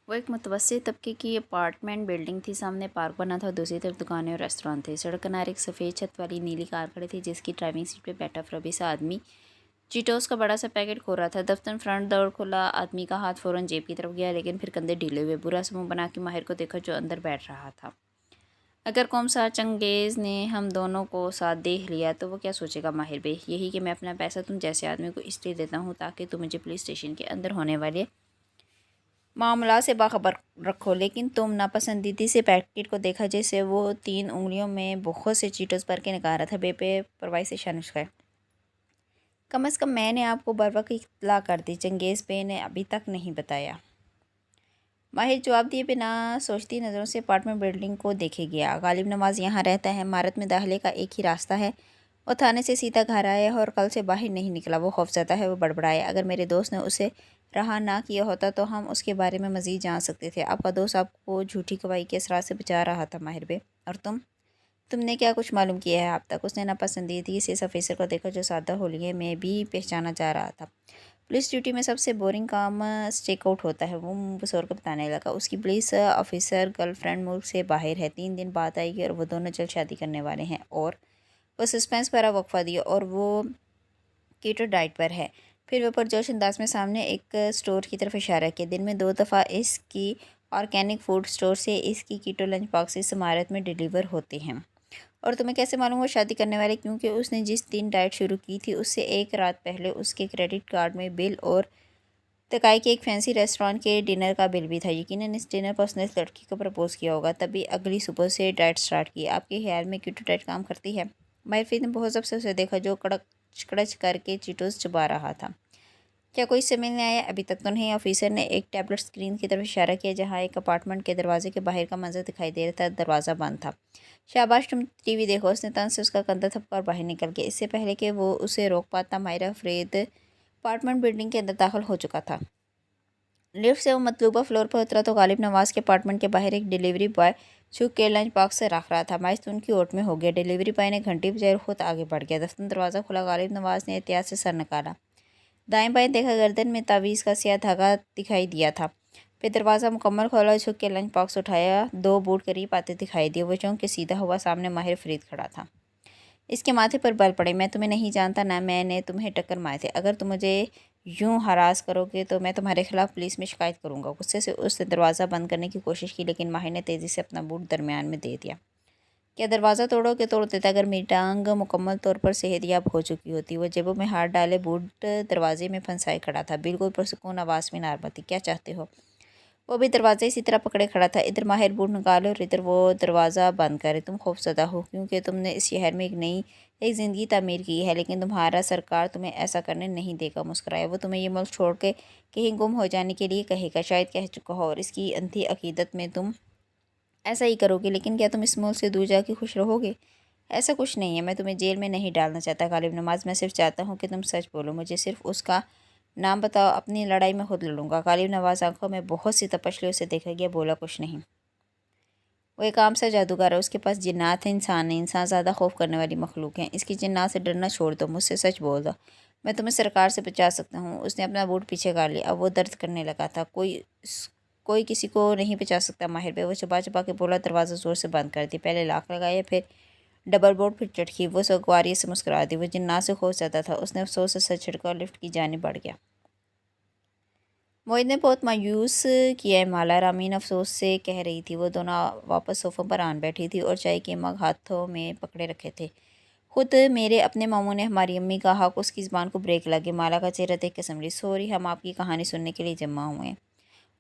वो एक मुतवस्सित तबके की अपार्टमेंट बिल्डिंग थी। सामने पार्क बना था, दूसरी तरफ दुकानें और रेस्टोरेंट थे। सड़क किनारे एक सफ़ेद छत वाली नीली कार खड़ी थी, जिसकी ड्राइविंग सीट पे बैठा फ्रबी सा आदमी चीटोस का बड़ा सा पैकेट खो रहा था। दफ्तर फ्रंट दौड़ खुला, आदमी का हाथ फ़ौरन जेब की तरफ गया, लेकिन फिर कंधे ढीले हुए। बुरा सा मुँह बना के माहिर को देखा, जो अंदर बैठ रहा था। अगर कौमसा चंगेज़ ने हम दोनों को साथ देख लिया तो वो क्या सोचेगा माहिर बे? यही कि मैं अपना पैसा तुम जैसे आदमी को इसलिए देता हूँ ताकि तुम मुझे पुलिस स्टेशन के अंदर होने वाले मामला से बाखबर रखो। लेकिन तुम नापसंदीदी से पैकेट को देखा, जैसे वो 3 उंगलियों में बहुत से चीटोस भर के निकाल रहा था। बेपरवाही से शानिश खाए। कम अज़ कम मैंने आपको बर्वक्त इत्तला कर दी, चंगेज़ बे ने अभी तक नहीं बताया। माहिर जवाब दिए बिना सोचती नज़रों से अपार्टमेंट बिल्डिंग को देखे गया। गालिब नवाज यहाँ रहता है। इमारत में दाखिले का एक ही रास्ता है। वो थाने से सीधा घर आया है और कल से बाहर नहीं निकला। वो खौफज़दा है। वो बड़बड़ाया। अगर मेरे दोस्त ने उसे रहा ना किया होता तो हम उसके बारे में मज़ीद जान सकते थे। आपका दोस्त आपको झूठी गवाही के असरार से बचा रहा था माहिर बे। और तुमने क्या कुछ मालूम किया है अब तक? उसने नापसंदीदगी से इस ऑफिसर को देखा, जो सादा होलिये में भी पहचाना जा रहा था। पुलिस ड्यूटी में सबसे बोरिंग काम स्टेक आउट होता है, वो बसौर को बताने लगा। उसकी पुलिस ऑफिसर गर्लफ्रेंड मुल्क से बाहर है, 3 दिन बाद आएगी और वो दोनों जल्द शादी करने वाले हैं। और वो सस्पेंस भरा वक्फा दिया, और वो कीटो डाइट पर है। फिर वो पुरजोश अंदाज में सामने एक स्टोर की तरफ इशारा किया। दिन में 2 दफ़ा इसकी ऑर्गेनिक फूड स्टोर से इसकी कीटो लंच बॉक्स इस इमारत में डिलीवर होते हैं। और तुम्हें कैसे मालूम वो शादी करने वाले? क्योंकि उसने जिस दिन डाइट शुरू की थी उससे एक रात पहले उसके क्रेडिट कार्ड में बिल और तकाई के एक फैंसी रेस्टोरेंट के डिनर का बिल भी था। यकीनन इस डिनर पर उसने इस लड़की को प्रपोज किया होगा, तभी अगली सुबह से डाइट स्टार्ट की। आपके ख्याल में कीटो डाइट काम करती है? माहिर ने बहुत जब से उसे देखा, जो कड़क कड़च करके चीटोस चबा रहा था। क्या कोई समझ नहीं आया? अभी तक तो नहीं। ऑफिसर ने एक टैबलेट स्क्रीन की तरफ इशारा किया, जहाँ एक अपार्टमेंट के दरवाजे के बाहर का मंजर दिखाई दे रहा था। दरवाज़ा बंद था। शाबाश, तुम टीवी देखो। उसने तन से उसका कंधा थपका और बाहर निकल गया। इससे पहले कि वो उसे रोक पाता, माहिरा अफरीद अपार्टमेंट बिल्डिंग के अंदर दाखिल हो चुका था। लिफ्ट से वो मतलूबा फ्लोर पर उतरा तो गालिब नवाज के अपार्टमेंट के बाहर एक डिलीवरी बॉय छुप के लंच बॉक्स से रख रहा था। माइस तो उनकी ओट में हो गया। डिलीवरी बॉय ने घंटी बजाई और खुद आगे बढ़ गया। दफ्तर दरवाज़ा खुला। गालिब नवाज ने एहतियात से सर निकाला। दाएं बाएं देखा, गर्दन में तावीज़ का स्याह धागा दिखाई दिया था। फिर दरवाज़ा मुकम्मल खोला, झुक के लंच बॉक्स उठाया। 2 बूट करीब आते दिखाई दिए। वो चौंक के सीधा हुआ। सामने माहिर फरीद खड़ा था। इसके माथे पर बल पड़े। मैं तुम्हें नहीं जानता, ना मैंने तुम्हें टक्कर मारे थे। अगर तुम मुझे यूं हरास करोगे तो मैं तुम्हारे खिलाफ पुलिस में शिकायत करूंगा। गुस्से से उसने दरवाज़ा बंद करने की कोशिश की, लेकिन माहिर ने तेज़ी से अपना बूट दरमियान में दे दिया। क्या दरवाज़ा तोड़ोगे? तोड़ देता, अगर मेरी टांग मुकम्मल तौर पर सेहतियाब हो चुकी होती। वो जेबों में हाथ डाले बूट दरवाजे में फंसाए खड़ा था, बिल्कुल पुरसुकून आवाज़ में नॉर्मल थी। क्या चाहते हो? वो भी दरवाज़ा इसी तरह पकड़े खड़ा था। इधर माहिर बूट निकाले और इधर वो दरवाज़ा बंद करे। तुम खौफज़दा हो क्योंकि तुमने इस शहर में एक ज़िंदगी तामीर की है, लेकिन तुम्हारा सरकार तुम्हें ऐसा करने नहीं देगा। मुस्कुराया। वो तुम्हें ये मुल्क छोड़ के कहीं गुम हो जाने के लिए कहेगा, शायद कह चुका हो, और इसकी अंधी अकीदत में तुम ऐसा ही करोगे। लेकिन क्या तुम इस मुल्क से दूर जाके खुश रहोगे? ऐसा कुछ नहीं है। मैं तुम्हें जेल में नहीं डालना चाहता गालिब नवाज। मैं सिर्फ चाहता हूँ कि तुम सच बोलो। मुझे सिर्फ उसका नाम बताओ, अपनी लड़ाई में खुद लड़ूंगा। गालिब नवाज आंखों में बहुत सी तपश ले उसे देखा गया, बोला कुछ नहीं। वो एक आम सा जादूगर है। उसके पास जिन्नात है, इंसान नहीं। इंसान ज़्यादा खौफ करने वाली मखलूक है। इसकी जिन्नात से डरना छोड़ दो, मुझसे सच बोल दो। मैं तुम्हें सरकार से बचा सकता हूँ। उसने अपना बूट पीछे कर लिया। अब वो दर्द करने लगा था। कोई किसी को नहीं बचा सकता माहिर पे। वो चबा चबा के बोला। दरवाज़ा ज़ोर से बंद कर दिया। पहले लाख लगाया, फिर डबल बोर्ड, फिर चटकी। वो सगवारी से मुस्कुरा दी। वो जिन्नात से खौफ ज़्यादा था। उसने अफसोस से सर छिड़का और लिफ्ट की जानिब बढ़ गया। मोहित ने बहुत मायूस किया है माला, रामीन अफसोस से कह रही थी। वो दोनों वापस सोफ़ों पर आन बैठी थी और चाय के मग हाथों में पकड़े रखे थे। खुद मेरे अपने मामू ने हमारी अम्मी का हक। उसकी ज़बान को ब्रेक लगे। माला का चेहरा देख के समझी। सॉरी, हम आपकी कहानी सुनने के लिए जमा हुए हैं।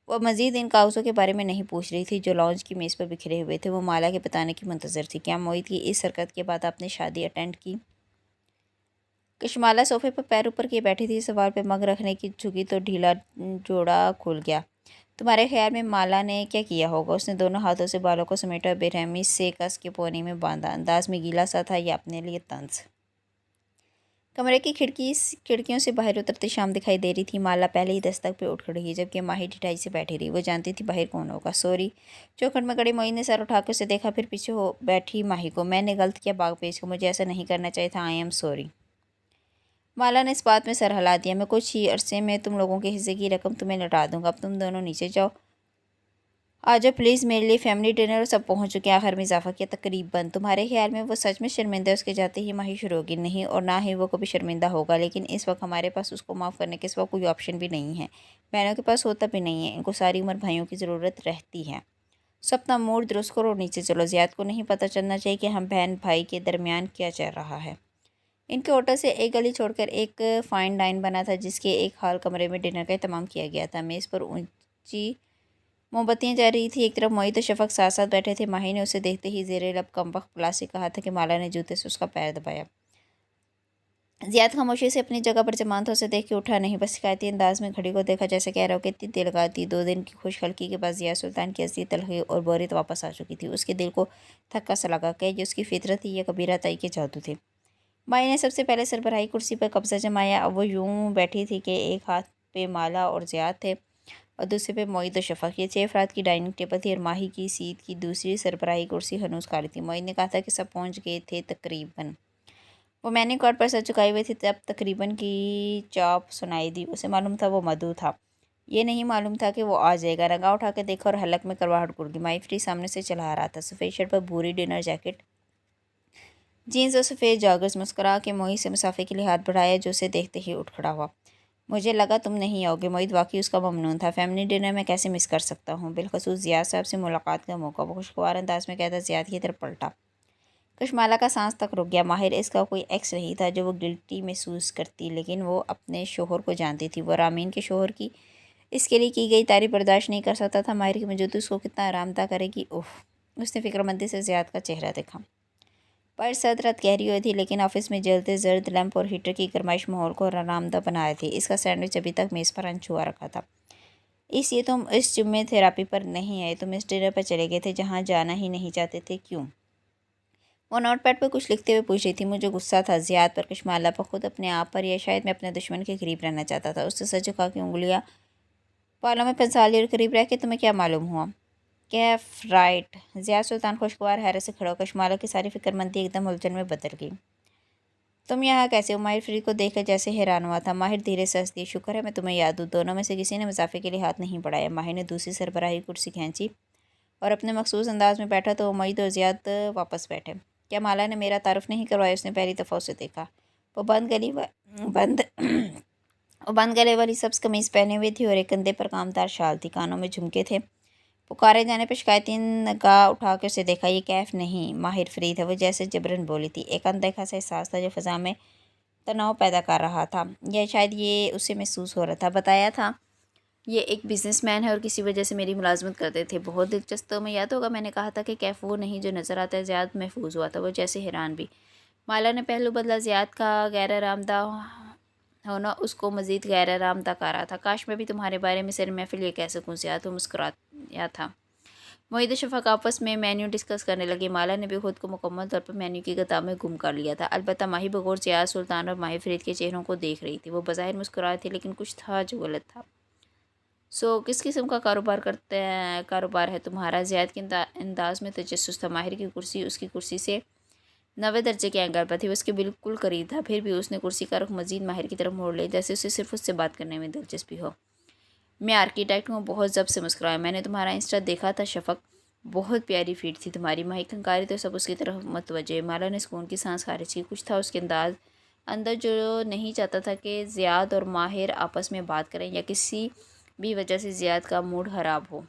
वह मज़ीद इन कागज़ों के बारे में नहीं पूछ रही थी जो लॉन्च की मेज़ पर बिखरे हुए थे। वो माला के बताने की मुंतज़र थी। क्या मोहित की इस हरकत के बाद आपने शादी अटेंड की? कशमाला सोफे पर पैर ऊपर किए बैठी थी। सवाल पे मग रखने की झुकी तो ढीला जोड़ा खुल गया। तुम्हारे ख्याल में माला ने क्या किया होगा? उसने दोनों हाथों से बालों को समेटा, बेरहमी से कस के पोनी में बांधा। अंदाज में गीला सा था या अपने लिए तंज। कमरे की खिड़कियों से बाहर उतरती शाम दिखाई दे रही थी। माला पहले ही दस्तक पे उठ खड़ी, जबकि माही ढिठाई से बैठी रही। वो जानती थी बाहर कौन होगा। सॉरी। चौखट में खड़ी मोई ने सर उठा के उसे देखा, फिर पीछे हो बैठी माही को। मैंने गलत किया बाग पेच को। मुझे ऐसा नहीं करना चाहिए था। I am sorry. माला ने इस बात में सर हिला दिया। मैं कुछ ही अरसे में तुम लोगों के हिस्से की रकम तुम्हें लौटा दूंगा। अब तुम दोनों नीचे जाओ। आ जाओ प्लीज़, मेरे लिए फैमिली डिनर। और सब पहुंच चुके हैं। आखिर में इजाफा किया, तकरीबन। तुम्हारे ख्याल में वो सच में शर्मिंदा है? उसके जाते ही माही शुरू होगी। नहीं, और ना ही वो कभी शर्मिंदा होगा, लेकिन इस वक्त हमारे पास उसको माफ़ करने के सिवा कोई ऑप्शन भी नहीं है। बहनों के पास होता भी नहीं है, इनको सारी उम्र भाइयों की ज़रूरत रहती है। सो अपना मूड दुरुस्त करो और नीचे चलो। ज़ियाद को नहीं पता चलना चाहिए कि हम बहन भाई के दरमियान क्या चल रहा है। इनके होटल से एक गली छोड़कर एक फ़ाइन डाइन बना था, जिसके एक हाल कमरे में डिनर का एहतमाम किया गया था। मेज़ पर ऊंची मोमबत्तियाँ जा रही थी। एक तरफ मोहित और शफक साथ साथ बैठे थे। माही ने उसे देखते ही ज़ेरे लब कमबख्त क्लास से कहा था कि माला ने जूते से उसका पैर दबाया। ज़ियाद खामोशी से अपनी जगह पर जमान था। उसे देख के उठा नहीं, बस शिकायती अंदाज में घड़ी को देखा, जैसे कह रहा हो कि इतनी देर लगाती। 2 दिन की खुश हल्की के बाद ज़िया सुल्तान की असली तलखी और बोरियत वापस आ चुकी थी। उसके दिल को थक्का सा लगा। क्या ये उसकी फितरत थी या कबीरा ताई के जादू थे? माई ने सबसे पहले सरबराही कुर्सी पर कब्जा जमाया। अब वो यूं बैठी थी कि एक हाथ पे माला और ज़ियाद थे और दूसरे पे मोहित और शफक। ये 6 अफराद की डाइनिंग टेबल थी और माही की सीट की दूसरी सरबराही कुर्सी हनूज खाली थी। मोहित ने कहा था कि सब पहुंच गए थे तकरीबन। वो मेन्यू कार्ड पर सर झुकाए हुए थे तब तकरीबन की चॉप सुनाई दी। उसे मालूम था वो मधु था, ये नहीं मालूम था कि वो आ जाएगा। रंगा उठा के देखा और हलक में करवाहट गुड़ गई। माई फ्री सामने से चला आ रहा था, सफ़ेद शर्ट पर भूरी डिनर जैकेट, जीन्स और सफ़ेद जॉगर्स। मुस्कुरा के मोहित से मुसाफे के लिए हाथ बढ़ाया, जो उसे देखते ही उठ खड़ा हुआ। मुझे लगा तुम नहीं आओगे। मोहित वाकई उसका ममनून था। फैमिली डिनर में कैसे मिस कर सकता हूँ, बिलखसूस ज़ियाद साहब से मुलाकात का मौका। वो खुशगवार अंदाज में कहता ज़ियाद की तरफ पलटा। कशमाला का सांस तक रुक गया। माहिर इसका कोई एक्स नहीं था जो वो गिल्टी महसूस करती, लेकिन वो अपने शोहर को जानती थी। वो रामीन के शोहर की इसके लिए की गई तारीफ बर्दाश्त नहीं कर सकता था। माहिर की मौजूदगी उसको कितना आरामदा करेगी। उफ, उसने फिक्रमंदी से ज़ियाद का चेहरा देखा। पर सर्द रात गहरी हुई थी, लेकिन ऑफिस में जलते जर्द लैंप और हीटर की गरमाइश माहौल को आरामदा बनाए थे। इसका सैंडविच अभी तक मेज़ पर अनछुआ रखा था। इसलिए तुम इस जुम्मे थेरापी पर नहीं आए, तुम इस डिनर पर चले गए थे जहाँ जाना ही नहीं चाहते थे। क्यों? वो नोटपैड पर कुछ लिखते हुए पूछ रही थी। मुझे गुस्सा था ज़ियाद पर, कशमाला पर, खुद अपने आप पर, या शायद मैं अपने दुश्मन के करीब रहना चाहता था। उससे सच झुका की उंगलियां बालों में फंसा ली और करीब रह के तुम्हें क्या मालूम हुआ? कैफ राइट। ज़ियाद सुल्तान खुशगवार हैरत से खड़ा हो। कशमाला की सारी फिक्रमंदी एकदम उलझन में बदल गई। तुम यहाँ कैसे हो? माहिर फ्री को देखकर जैसे हैरान हुआ था। माहिर धीरे से हंस दिया। शुक्र है मैं तुम्हें याद हूँ। दोनों में से किसी ने मुसाफे के लिए हाथ नहीं बढ़ाया। माहिर ने दूसरी सरबराही कुर्सी खींची और अपने मखसूस अंदाज में बैठा तो उम्मीद और ज़ियाद वापस बैठे। क्या माला ने मेरा तारुफ नहीं करवाया? उसने पहली दफ़ा उसे देखा। वो बंद वो बंद गले वाली सब्ज़ कमीज़ पहने हुई थी और एक कंधे पर कामदार शाल थी। कानों में झुमके थे। पुकारे जाने पर शिकायती निगाह उठा के उसे देखा। ये कैफ नहीं, माहिर फ्री था। वो जैसे जबरन बोली थी। एक अनदेखा सा एहसास था जो फ़ज़ा में तनाव पैदा कर रहा था, या शायद ये उसे महसूस हो रहा था। बताया था ये एक बिजनेसमैन है और किसी वजह से मेरी मुलाजमत करते थे। बहुत दिलचस्प। तो मैं याद होगा मैंने कहा था कि कैफ वो नहीं जो नज़र आता है। ज़ियाद महफूज हुआ था, वो जैसे हैरान भी। माला ने पहलू बदला। ज़ियाद का गैर आरामदा होना उसको मज़ीद गैर आरामदा कर रहा था। काश मैं भी तुम्हारे बारे में सिर महफिल ये कह सकूँ। ज़ियाद तो मुस्कुराया था। मोहित शफक आपस में मेन्यू डिस्कस करने लगे। माला ने भी खुद को मुकम्मल तौर पर मेन्यू की किताब में गुम कर लिया था। अलबत्ता माही बगौर ज़ियाद सुल्तान और माही फरीद के चेहरों को देख रही थी। वो बज़ाहिर मुस्कुराए थे, लेकिन कुछ था जो गलत था। किस किस्म का कारोबार है तुम्हारा? ज़ियाद के अंदाज में तजस्सुस था। माहिर की कुर्सी उसकी कुर्सी से 90 दर्जे के एंगल पर थी। वो उसके बिल्कुल करीब था। फिर भी उसने कुर्सी का रुख मजीद माहिर की तरफ मोड़ लिया, जैसे उसे सिर्फ उससे बात करने में दिलचस्पी हो। मैं आर्किटेक्ट हूँ। बहुत जब से मुस्कुराया। मैंने तुम्हारा इंस्टा देखा था शफक, बहुत प्यारी फीड थी तुम्हारी। माही खंकारी तो सब उसकी तरफ मतवजह। माला ने सुकून की सांस खारिज की। कुछ था उसके अंदर जो नहीं चाहता था कि ज़ियाद और माहिर आपस में बात करें या किसी भी वजह से ज़ियाद का मूड ख़राब हो।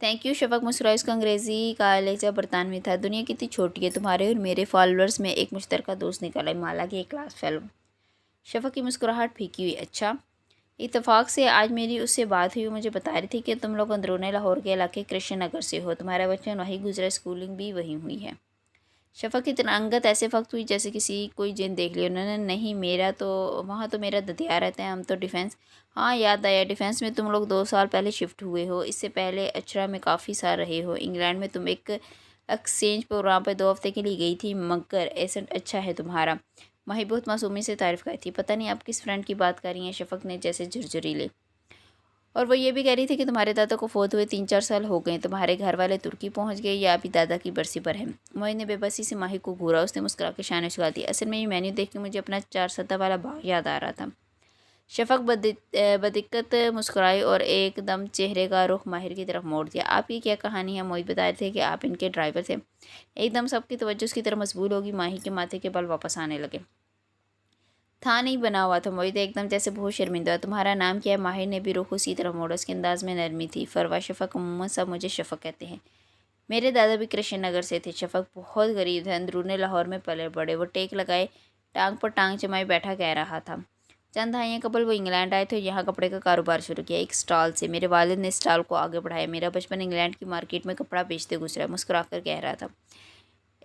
थैंक यू शफक मुस्कुराई। उसका अंग्रेज़ी का लहजा बरतानवी था। दुनिया कितनी छोटी है। तुम्हारे और मेरे फॉलोअर्स में एक मुश्तरका दोस्त निकला है, माला की एक क्लास फेलो। शफक की मुस्कुराहट फीकी हुई। अच्छा, इत्तेफाक से आज मेरी उससे बात हुई। मुझे बता रही थी कि तुम लोग अंदरूनी लाहौर के इलाके कृष्ण नगर से हो। तुम्हारा बचपन वहीं गुजरा, स्कूलिंग भी वहीं हुई है। शफक की तरंगत ऐसे वक्त हुई जैसे किसी कोई जिन देख लिया उन्होंने। नहीं, मेरा तो वहाँ तो मेरा ददिया रहता है। हम तो डिफेंस। हाँ याद आया, डिफेंस में तुम लोग 2 साल पहले शिफ्ट हुए हो। इससे पहले अचरा में काफ़ी साल रहे हो। इंग्लैंड में तुम एक एक्सचेंज प्रोग्राम पर 2 हफ्ते के लिए गई थी। मगर ऐसा अच्छा है तुम्हारा। माही बहुत मासूमी से तारीफ़ कर थी। पता नहीं आप किस फ्रेंड की बात कर रही हैं? शफक ने जैसे झुरझुरी ले। और वो ये भी कह रही थी कि तुम्हारे दादा को फोत हुए 3-4 साल हो गए। तुम्हारे घर वाले तुर्की पहुंच गए या अभी दादा की बरसी पर है? मोइन ने बेबसी से माही को घूरा। उसने मुस्कुरा के शान छुड़ा दी। असल में ये मेन्यू देख के मुझे अपना 4 सत्ता वाला बाग याद आ रहा था। شفق بدقت مسکرائی اور ایک دم چہرے کا رخ ماہر کی طرف موڑ دیا۔ آپ کی کیا کہانی ہے؟ معید بتا رہے تھے کہ آپ ان کے ڈرائیور تھے۔ ایک دم سب کی توجہ اس کی طرف مبذول ہوگی۔ ماہر کے ماتھے کے بل واپس آنے لگے۔ تھا نہیں بنا ہوا تھا۔ معید ایک دم جیسے بہت شرمندہ۔ تمہارا نام کیا ہے؟ ماہر نے بھی رخ اسی طرف موڑا۔ اس کے انداز میں نرمی تھی۔ فروا شفق، عموماً سب مجھے شفق کہتے ہیں۔ میرے دادا بھی کرشن نگر سے تھے۔ شفق بہت غریب تھے، اندرون لاہور میں پلے بڑے۔ وہ ٹیک لگائے، ٹانگ پر ٹانگ جمائے بیٹھا کہہ رہا تھا، چند دہائیاں قبل وہ انگلینڈ آئے تھے، یہاں کپڑے کا کاروبار شروع کیا، ایک اسٹال سے۔ میرے والد نے اسٹال کو آگے بڑھایا۔ میرا بچپن انگلینڈ کی مارکیٹ میں کپڑا بیچتے گزرا، مسکرا کر کہہ رہا تھا۔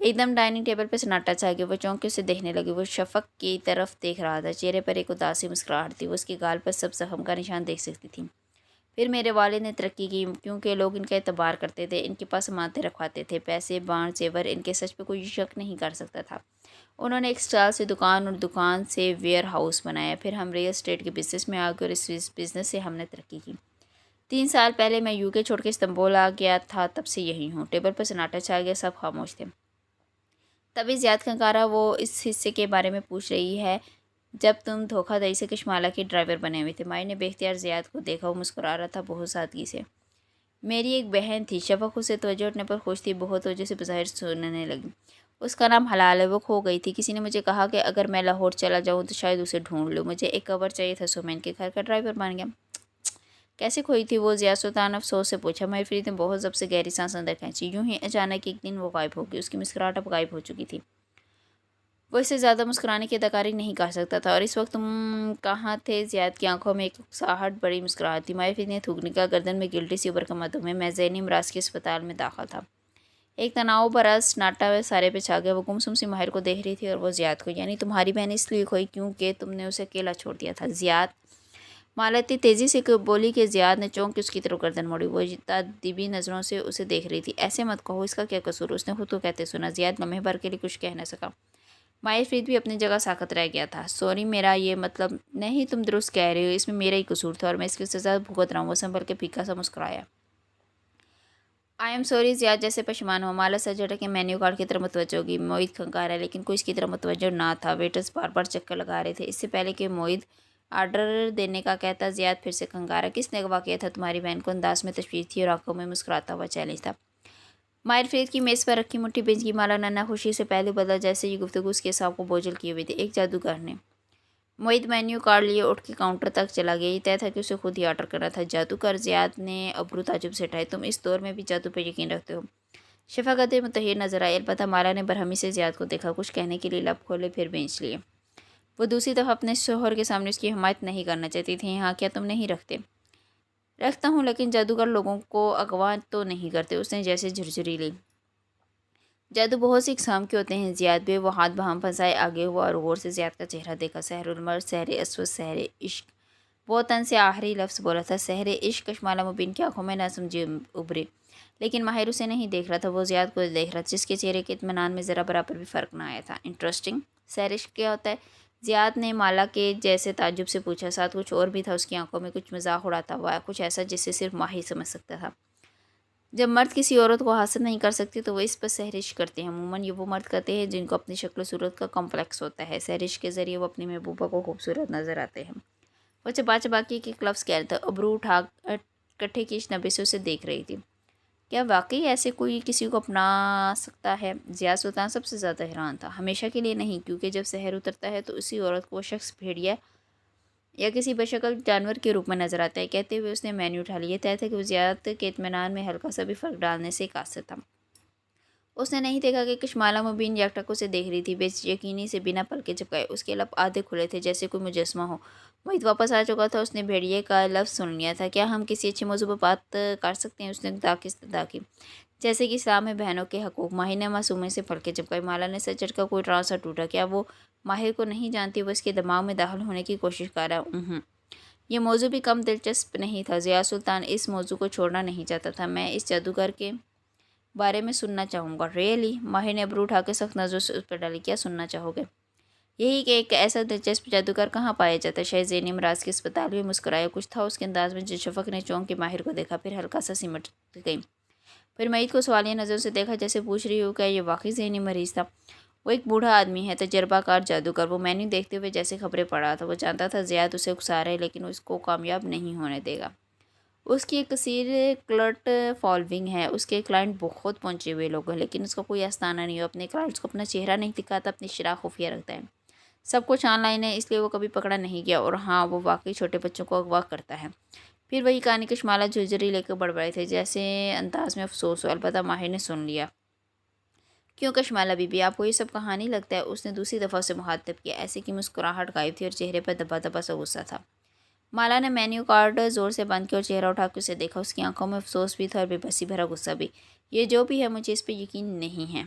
ایک دم ڈائننگ ٹیبل پہ سناٹا چھا گیا۔ وہ چونک کے اسے دیکھنے لگی۔ وہ شفق کی طرف دیکھ رہا تھا، چہرے پر ایک اداسی مسکراہٹ تھی۔ وہ اس کے گال پر سب زخم کا نشان دیکھ سکتی تھی۔ پھر میرے والد نے ترقی کی، کیونکہ لوگ ان کا اعتبار کرتے تھے، ان کے پاس امانتیں رکھواتے تھے، پیسے، بانڈ، زیور، ان کے سچ پہ کوئی شک نہیں کر سکتا تھا۔ انہوں نے ایک اسٹال سے دکان اور دکان سے ویئر ہاؤس بنایا۔ پھر ہم ریل اسٹیٹ کے بزنس میں آ گئے اور اس بزنس سے ہم نے ترقی کی۔ 3 سال پہلے میں UK چھوڑ کے استنبول آ گیا تھا، تب سے یہی ہوں۔ ٹیبل پر سناٹا چھا گیا، سب خاموش تھے۔ تبھی زیاد کھنکارا وہ اس حصے کے بارے میں پوچھ رہی ہے جب تم دھوکہ دہی سے کشمالہ کے ڈرائیور بنے ہوئے تھے۔ ماہر نے بے اختیار زیاد کو دیکھا، وہ مسکرا رہا تھا بہت سادگی سے۔ میری ایک بہن تھی۔ شفق اسے توجہ ہٹنے پر خوش تھی، بہت توجہ سے بظاہر سننے لگی۔ اس کا نام حلال ہے، وہ کھو گئی تھی۔ کسی نے مجھے کہا کہ اگر میں لاہور چلا جاؤں تو شاید اسے ڈھونڈ لوں۔ مجھے ایک کور چاہیے تھا، سو میں ان کے گھر کا ڈرائیور بن گیا۔ کیسے کھوئی تھی وہ؟ ضیاء سلطان افسوس سے پوچھا۔ ماہر فرید نے بہت ضبط سے گہری سانس اندر کھینچی۔ یوں ہی اچانک ایک دن وہ غائب ہو گئی۔ اس کی مسکراہٹ اب غائب ہو چکی تھی۔ وہ اس سے زیادہ مسکرانے کی اداکاری نہیں کر سکتا تھا۔ اور اس وقت تم کہاں تھے؟ زیاد کی آنکھوں میں ایک اکساہٹ بڑی مسکراہٹ تھی۔ ماہر فرید نے تھوکنے کا، گردن میں گلٹی سی ابھر کر مدھو میں ذہنی امراض کے اسپتال میں داخل تھا۔ ایک تناؤ بھرا سناٹا سارے پہ چھا گیا۔ وہ گمسم سی ماہر کو دیکھ رہی تھی اور وہ زیاد کو۔ یعنی تمہاری بہن اس لیے کھوئی کیونکہ تم نے اسے اکیلا چھوڑ دیا تھا؟ زیاد مالتی تیزی سے بولی کہ زیاد نے چونک کے اس کی طرف گردن موڑی۔ وہ تادیبی نظروں سے اسے دیکھ رہی تھی۔ ایسے مت کہو، اس کا کیا قصور؟ اس نے خود کو کہتے سنا۔ زیاد لمحے بھر کے لیے کچھ کہہ نہ سکا۔ ماہر فرید بھی اپنی جگہ ساکت رہ گیا تھا۔ سوری، میرا یہ مطلب نہیں، تم درست کہہ رہے ہو، اس میں میرا ہی قصور تھا اور میں اس کی سزا بھگت رہا ہوں۔ وہ سنبھل کے پھیکا سا مسکرایا۔ I am sorry. زیاد جیسے پشیمان ہوا، مالا سر جھٹک کے مینیو کارڈ کی طرف متوجہ ہوگی۔ معید کھنکارا، لیکن کوئی اس کی طرف متوجہ نہ تھا۔ ویٹرز بار بار چکر لگا رہے تھے۔ اس سے پہلے کہ معید آرڈر دینے کا کہتا، زیاد پھر سے کھنکارا۔ کس نے اغوا کیا تھا تمہاری بہن کو؟ انداز میں تشویش تھی اور آنکھوں میں مسکراتا ہوا چیلنج تھا۔ ماہر فرید کی میز پر رکھی مٹھی بھیج گئی۔ مالا ننھا خوشی سے پہلو بدلا، جیسے یہ گفتگو اس کے اعصاب کو بوجھل کیے ہوئے تھی۔ ایک جادوگر نے۔ معید مینیو کارڈ لیے اٹھ کے کاؤنٹر تک چلا گیا۔ یہ طے تھا کہ اسے خود ہی آرڈر کرنا تھا۔ جادوگر؟ زیاد نے ابرو تعجب سے اٹھائے۔ تم اس دور میں بھی جادو پہ یقین رکھتے ہو؟ شفق قدرے متحیر نظر آئی۔ البتہ مالا نے برہمی سے زیاد کو دیکھا، کچھ کہنے کے لیے لب کھولے، پھر بھینچ لیے۔ وہ دوسری طرف اپنے شوہر کے سامنے اس کی حمایت نہیں کرنا چاہتی تھی۔ ہاں، کیا تم نہیں رکھتے؟ رکھتا ہوں، لیکن جادوگر لوگوں کو اغوا تو نہیں کرتے۔ اس نے جیسے جھرجھری لی۔ جادو بہت سی اقسام کے ہوتے ہیں زیاد بے۔ وہ ہاتھ باہم پھنسائے آگے ہوا اور غور سے زیاد کا چہرہ دیکھا۔ سحر المرء، سحر اسود، سحر عشق۔ وہ تن سے آخری لفظ بولا تھا، سحر عشق۔ کشمالہ مبین کی آنکھوں میں نہ سمجھی ابھرے، لیکن ماہر اسے نہیں دیکھ رہا تھا، وہ زیاد کو دیکھ رہا تھا، جس کے چہرے کے اطمینان میں ذرا برابر بھی فرق نہ آیا تھا۔ انٹرسٹنگ۔ سحر عشق کیا ہوتا ہے؟ زیاد نے مالا کے جیسے تعجب سے پوچھا۔ ساتھ کچھ اور بھی تھا اس کی آنکھوں میں، کچھ مذاق اڑاتا ہوا، کچھ ایسا جسے صرف ماہر سمجھ سکتا تھا۔ جب مرد کسی عورت کو حاصل نہیں کر سکتے تو وہ اس پر سحر عشق کرتے ہیں۔ عموماً یہ وہ مرد کرتے ہیں جن کو اپنی شکل و صورت کا کمپلیکس ہوتا ہے۔ سحر عشق کے ذریعے وہ اپنی محبوبہ کو خوبصورت نظر آتے ہیں۔ وہ چبا چبا کے ایک لفظ کہہ رہا تھا۔ ابرو اٹھا کٹھے کی اشنبی سے اسے دیکھ رہی تھی۔ کیا واقعی ایسے کوئی کسی کو اپنا سکتا ہے؟ ضیاء سلطان سب سے زیادہ حیران تھا۔ ہمیشہ کے لیے نہیں، کیونکہ جب سحر اترتا ہے تو اسی عورت کو وہ شخص بھیڑیا یا کسی بشکل جانور کے روپ میں نظر آتا ہے۔ کہتے ہوئے اس نے مینیو اٹھا لیا۔ طے تھا کہ وہ زیاد کے اطمینان میں ہلکا سا بھی فرق ڈالنے سے قاصر تھا۔ اس نے نہیں دیکھا کہ کشمالہ مبین یکٹک اسے دیکھ رہی تھی، بے یقینی سے بنا پلکیں جھپکائے۔ اس کے لب آدھے کھلے تھے، جیسے کوئی مجسمہ ہو۔ معید واپس آ چکا تھا، اس نے بھیڑیے کا لفظ سن لیا تھا۔ کیا ہم کسی اچھے موضوع پر بات کر سکتے ہیں؟ اس نے استدعا کی۔ جیسے کہ اسلام میں بہنوں کے حقوق۔ ماہر نے معصومی سے پلکیں جھپکائی۔ مالا نے سر جھٹکا، کوئی ٹرانس سا ٹوٹا۔ کیا وہ ماہر کو نہیں جانتی؟ وہ اس کے دماغ میں داخل ہونے کی کوشش کر رہا۔ یہ موضوع بھی کم دلچسپ نہیں تھا۔ ضیاء سلطان اس موضوع کو چھوڑنا نہیں چاہتا تھا۔ میں اس جادوگر کے بارے میں سننا چاہوں گا۔ ریئلی؟ ماہر نے ابرو اٹھا کے سخت نظروں سے اس پر ڈالی۔ کیا سننا چاہو گے؟ یہی کہ ایک ایسا دلچسپ جادوگر کہاں پایا جاتا ہے؟ شاید ذہنی امراض کے اسپتال میں۔ مسکرایا۔ کچھ تھا اس کے انداز میں جو شفق نے چونک کے ماہر کو دیکھا، پھر ہلکا سا سمٹ گئی۔ پھر معید کو سوالیہ نظروں سے دیکھا، جیسے پوچھ رہی ہو کیا یہ واقعی ذہنی مریض تھا؟ वो एक बूढ़ा आदमी है, तजर्बाकार जादूगर। वो मेन्यू देखते हुए जैसे खबरें पढ़ रहा था। वो जानता था ज़ियाद उसे उकसा रहा है, लेकिन उसको कामयाब नहीं होने देगा। उसकी एक कसीर क्लर्ट फॉलोइंग है, उसके क्लाइंट बहुत पहुंचे हुए लोग हैं, लेकिन उसका कोई आस्थाना नहीं हो। अपने क्लाइंट्स को अपना चेहरा नहीं दिखाता, अपनी शराब खुफिया रखता है। सब कुछ ऑनलाइन है, इसलिए वो कभी पकड़ा नहीं गया। और हाँ, वो वाकई छोटे बच्चों को अगवा करता है। फिर वही कहानी कशमाला झुरझुरी लेकर बड़बड़ाए थे, जैसे अंदाज में अफसोस हो। अलबत्ता माहिर ने सुन लिया। क्यों कशमाला बीबी, आपको ये सब कहानी लगता है? उसने दूसरी दफ़ा उसे मुखातिब किया, ऐसे की मुस्कुराहट गायब थी और चेहरे पर दबा दबा सा गुस्सा था। माला ने मेन्यू कार्ड ज़ोर से बंद किया और चेहरा उठा के उसे देखा। उसकी आंखों में अफसोस भी था और बेबसी भरा गुस्सा भी। ये जो भी है, मुझे इस पर यकीन नहीं है।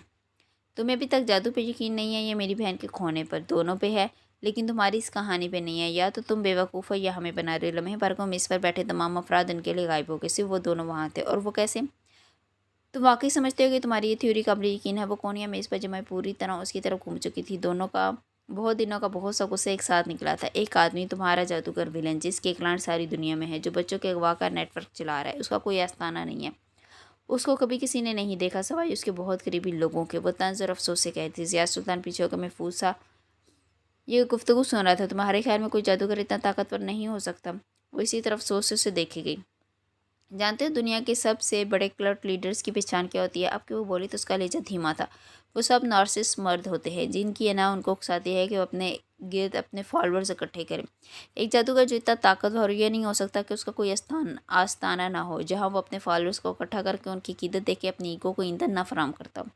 तुम्हें अभी तक जादू पे यकीन नहीं है या मेरी बहन के खोने पर? दोनों पे है, लेकिन तुम्हारी इस कहानी पे नहीं है। या तो तुम बेवकूफ़ हो या हमें बना रहे हो। लम्हे भर को मेज़ पर बैठे तमाम अफराद उनके लिए गायब हो गए, सिर्फ वो दोनों वहाँ थे। और वो कैसे? तुम वाकई समझते हो कि तुम्हारी ये थ्योरी काबिल यकीन है? वो कोनिया मेज़ पर जमाई पूरी तरह उसकी तरफ घूम चुकी थी। दोनों का बहुत दिनों का बहुत सा गुस्सा एक साथ निकला था। एक आदमी, तुम्हारा जादूगर विलन, जिसके क्लाइंट सारी दुनिया में है, जो बच्चों के अगवा का नेटवर्क चला रहा है। उसका कोई आस्थाना नहीं है। उसको कभी किसी ने नहीं देखा सिवाय उसके बहुत करीबी लोगों के। वो तंज़ और अफसोस से कहती, ज़ियाद सुल्तान पीछे होकर महफूज सा ये गुफ्तगू सुन रहा था। तुम्हारे ख्याल में कोई जादूगर इतना ताकतवर नहीं हो सकता? वो इसी तरफ सोच से उसे देखी गई। जानते हो दुनिया के सबसे बड़े क्लर्क लीडर्स की पहचान क्या होती है? अब कि वो बोली तो उसका लहजा धीमा था। वो सब नार्सिसिस्ट मर्द होते हैं, जिनकी अना उनको उकसाती है कि वो अपने गिर्द अपने फॉलोअर्स इकट्ठे करें। एक जादूगर जो इतना ताकतवर, ये नहीं हो सकता कि उसका कोई आस्थाना ना हो, जहाँ वो अपने फॉलोअर्स को इकट्ठा करके उनकी कीदत देके अपनी ईगो को ईंधन ना फराम करता हो।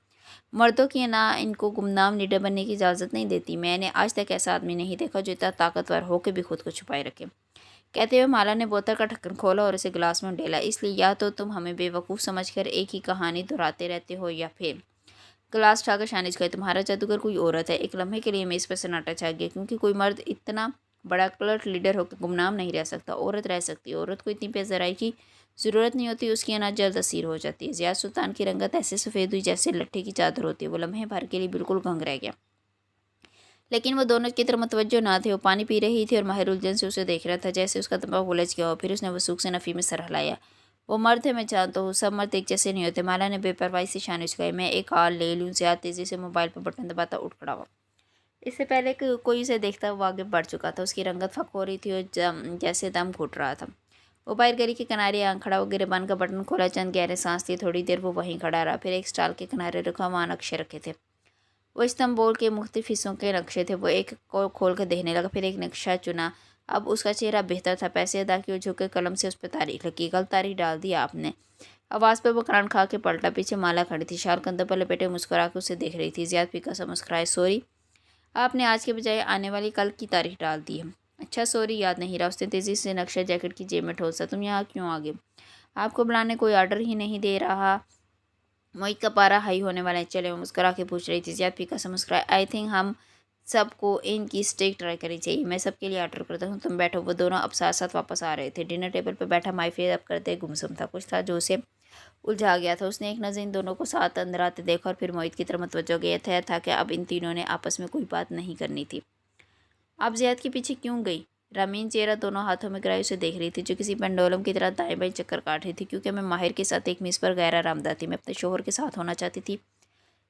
मर्दों की अना इनको गुमनाम लीडर बनने की इजाज़त नहीं देती। मैंने आज तक ऐसा आदमी नहीं देखा जो इतना ताकतवर हो के भी खुद को छुपाए रखे। कहते हुए माला ने बोतल का ढक्कन खोला और उसे गिलास में ढेला। इसलिए या तो तुम हमें बेवकूफ़ समझकर एक ही कहानी दोहराते रहते हो, या फिर गिलास उठाकर शानिज गए, तुम्हारा जादूगर कोई औरत है। एक लम्हे के लिए मेज़ पर सन्नाटा छा गया, क्योंकि कोई मर्द इतना बड़ा क्लर्क लीडर होकर गुमनाम नहीं रह सकता। औरत रह सकती है। औरत को इतनी बेज़राई की ज़रूरत नहीं होती, उसकी अना जल्द असीर हो जाती है। ज़ियाद सुल्तान की रंगत ऐसे सफ़ेद हुई जैसे लट्ठी की चादर होती है। वो लम्हे भर के लिए बिल्कुल गंग रह गया, लेकिन वो दोनों की तरफ मुतवज्जो ना थे। वो पानी पी रही थी और माहिर उलझन से उसे देख रहा था, जैसे उसका दिमाग उलझ गया हो। फिर उसने वसूख से नफ़ी में सर हिलाया। वो मर्द है, मैं जानता हूँ, सब मर्द एक जैसे नहीं होते। माला ने बेपरवाही से शान उचकाई। मैं एक हाल ले लूँ? ज़्यादा तेज़ी से मोबाइल पर बटन दबाता उठ खड़ा हुआ। इससे पहले कि कोई उसे देखता, वो आगे बढ़ चुका था। उसकी रंगत फक हो रही थी और जैसे दम घुट रहा था। वो बाहर गली के किनारे आंख खड़ा हो, गिरबान का बटन खोला, चंद गहरे सांस लिए। थोड़ी देर वो वहीं खड़ा रहा, फिर एक स्टॉल के किनारे रुका। वहाँ नक्शे रखे थे। वो इस्तांबुल के मुख्तलिफ हिस्सों के नक्शे थे। वो एक को खोल कर देखने लगा, फिर एक नक्शा चुना। अब उसका चेहरा बेहतर था। पैसे अदा किए, झुके कलम से उस पर तारीख लिखी। गलत तारीख डाल दी आपने? आवाज़ पर वो कान खा के पलटा। पीछे माला खड़ी थी, शाल कंधों पर लपेटे, मुस्कुरा के उसे देख रही थी। ज़ियाद फीका सा मुस्कुराए, सॉरी, आपने आज के बजाय आने वाली कल की तारीख डाल दी है। अच्छा, सॉरी, याद नहीं रहा। उसने तेज़ी से नक्शा जैकेट की जेब में ठोसा। तुम यहाँ क्यों आ गए? आपको बुलाने कोई ऑर्डर ही नहीं दे रहा। मोहित का पारा हाई होने वाला है, चले? वो मुस्कुरा के पूछ रही थी। ज़ियाद फीका सा मुस्कुराया। आई थिंक हम सबको इनकी स्टेक ट्राई करनी चाहिए। मैं सबके लिए ऑर्डर करता हूँ, तुम बैठो। वो दोनों अब साथ साथ वापस आ रहे थे। डिनर टेबल पर बैठा माई फेस अप करते गुमसुम था। कुछ था जो उसे उलझा गया था। उसने एक नज़र इन दोनों को साथ अंदर आते देखा और फिर मोहित की तरफ मुतवज्जो गया था कि अब इन तीनों ने आपस में कोई बात नहीं करनी थी। आप ज़ियाद के पीछे क्यों गई? रामीन चेहरा दोनों हाथों में कराई उसे देख रही थी, जो किसी पेंडोलम की तरह दाएं बाएं चक्कर काट रही थी। क्योंकि मैं माहिर के साथ एक मेज़ पर गैर आरामदा थी। मैं अपने शोहर के साथ होना चाहती थी,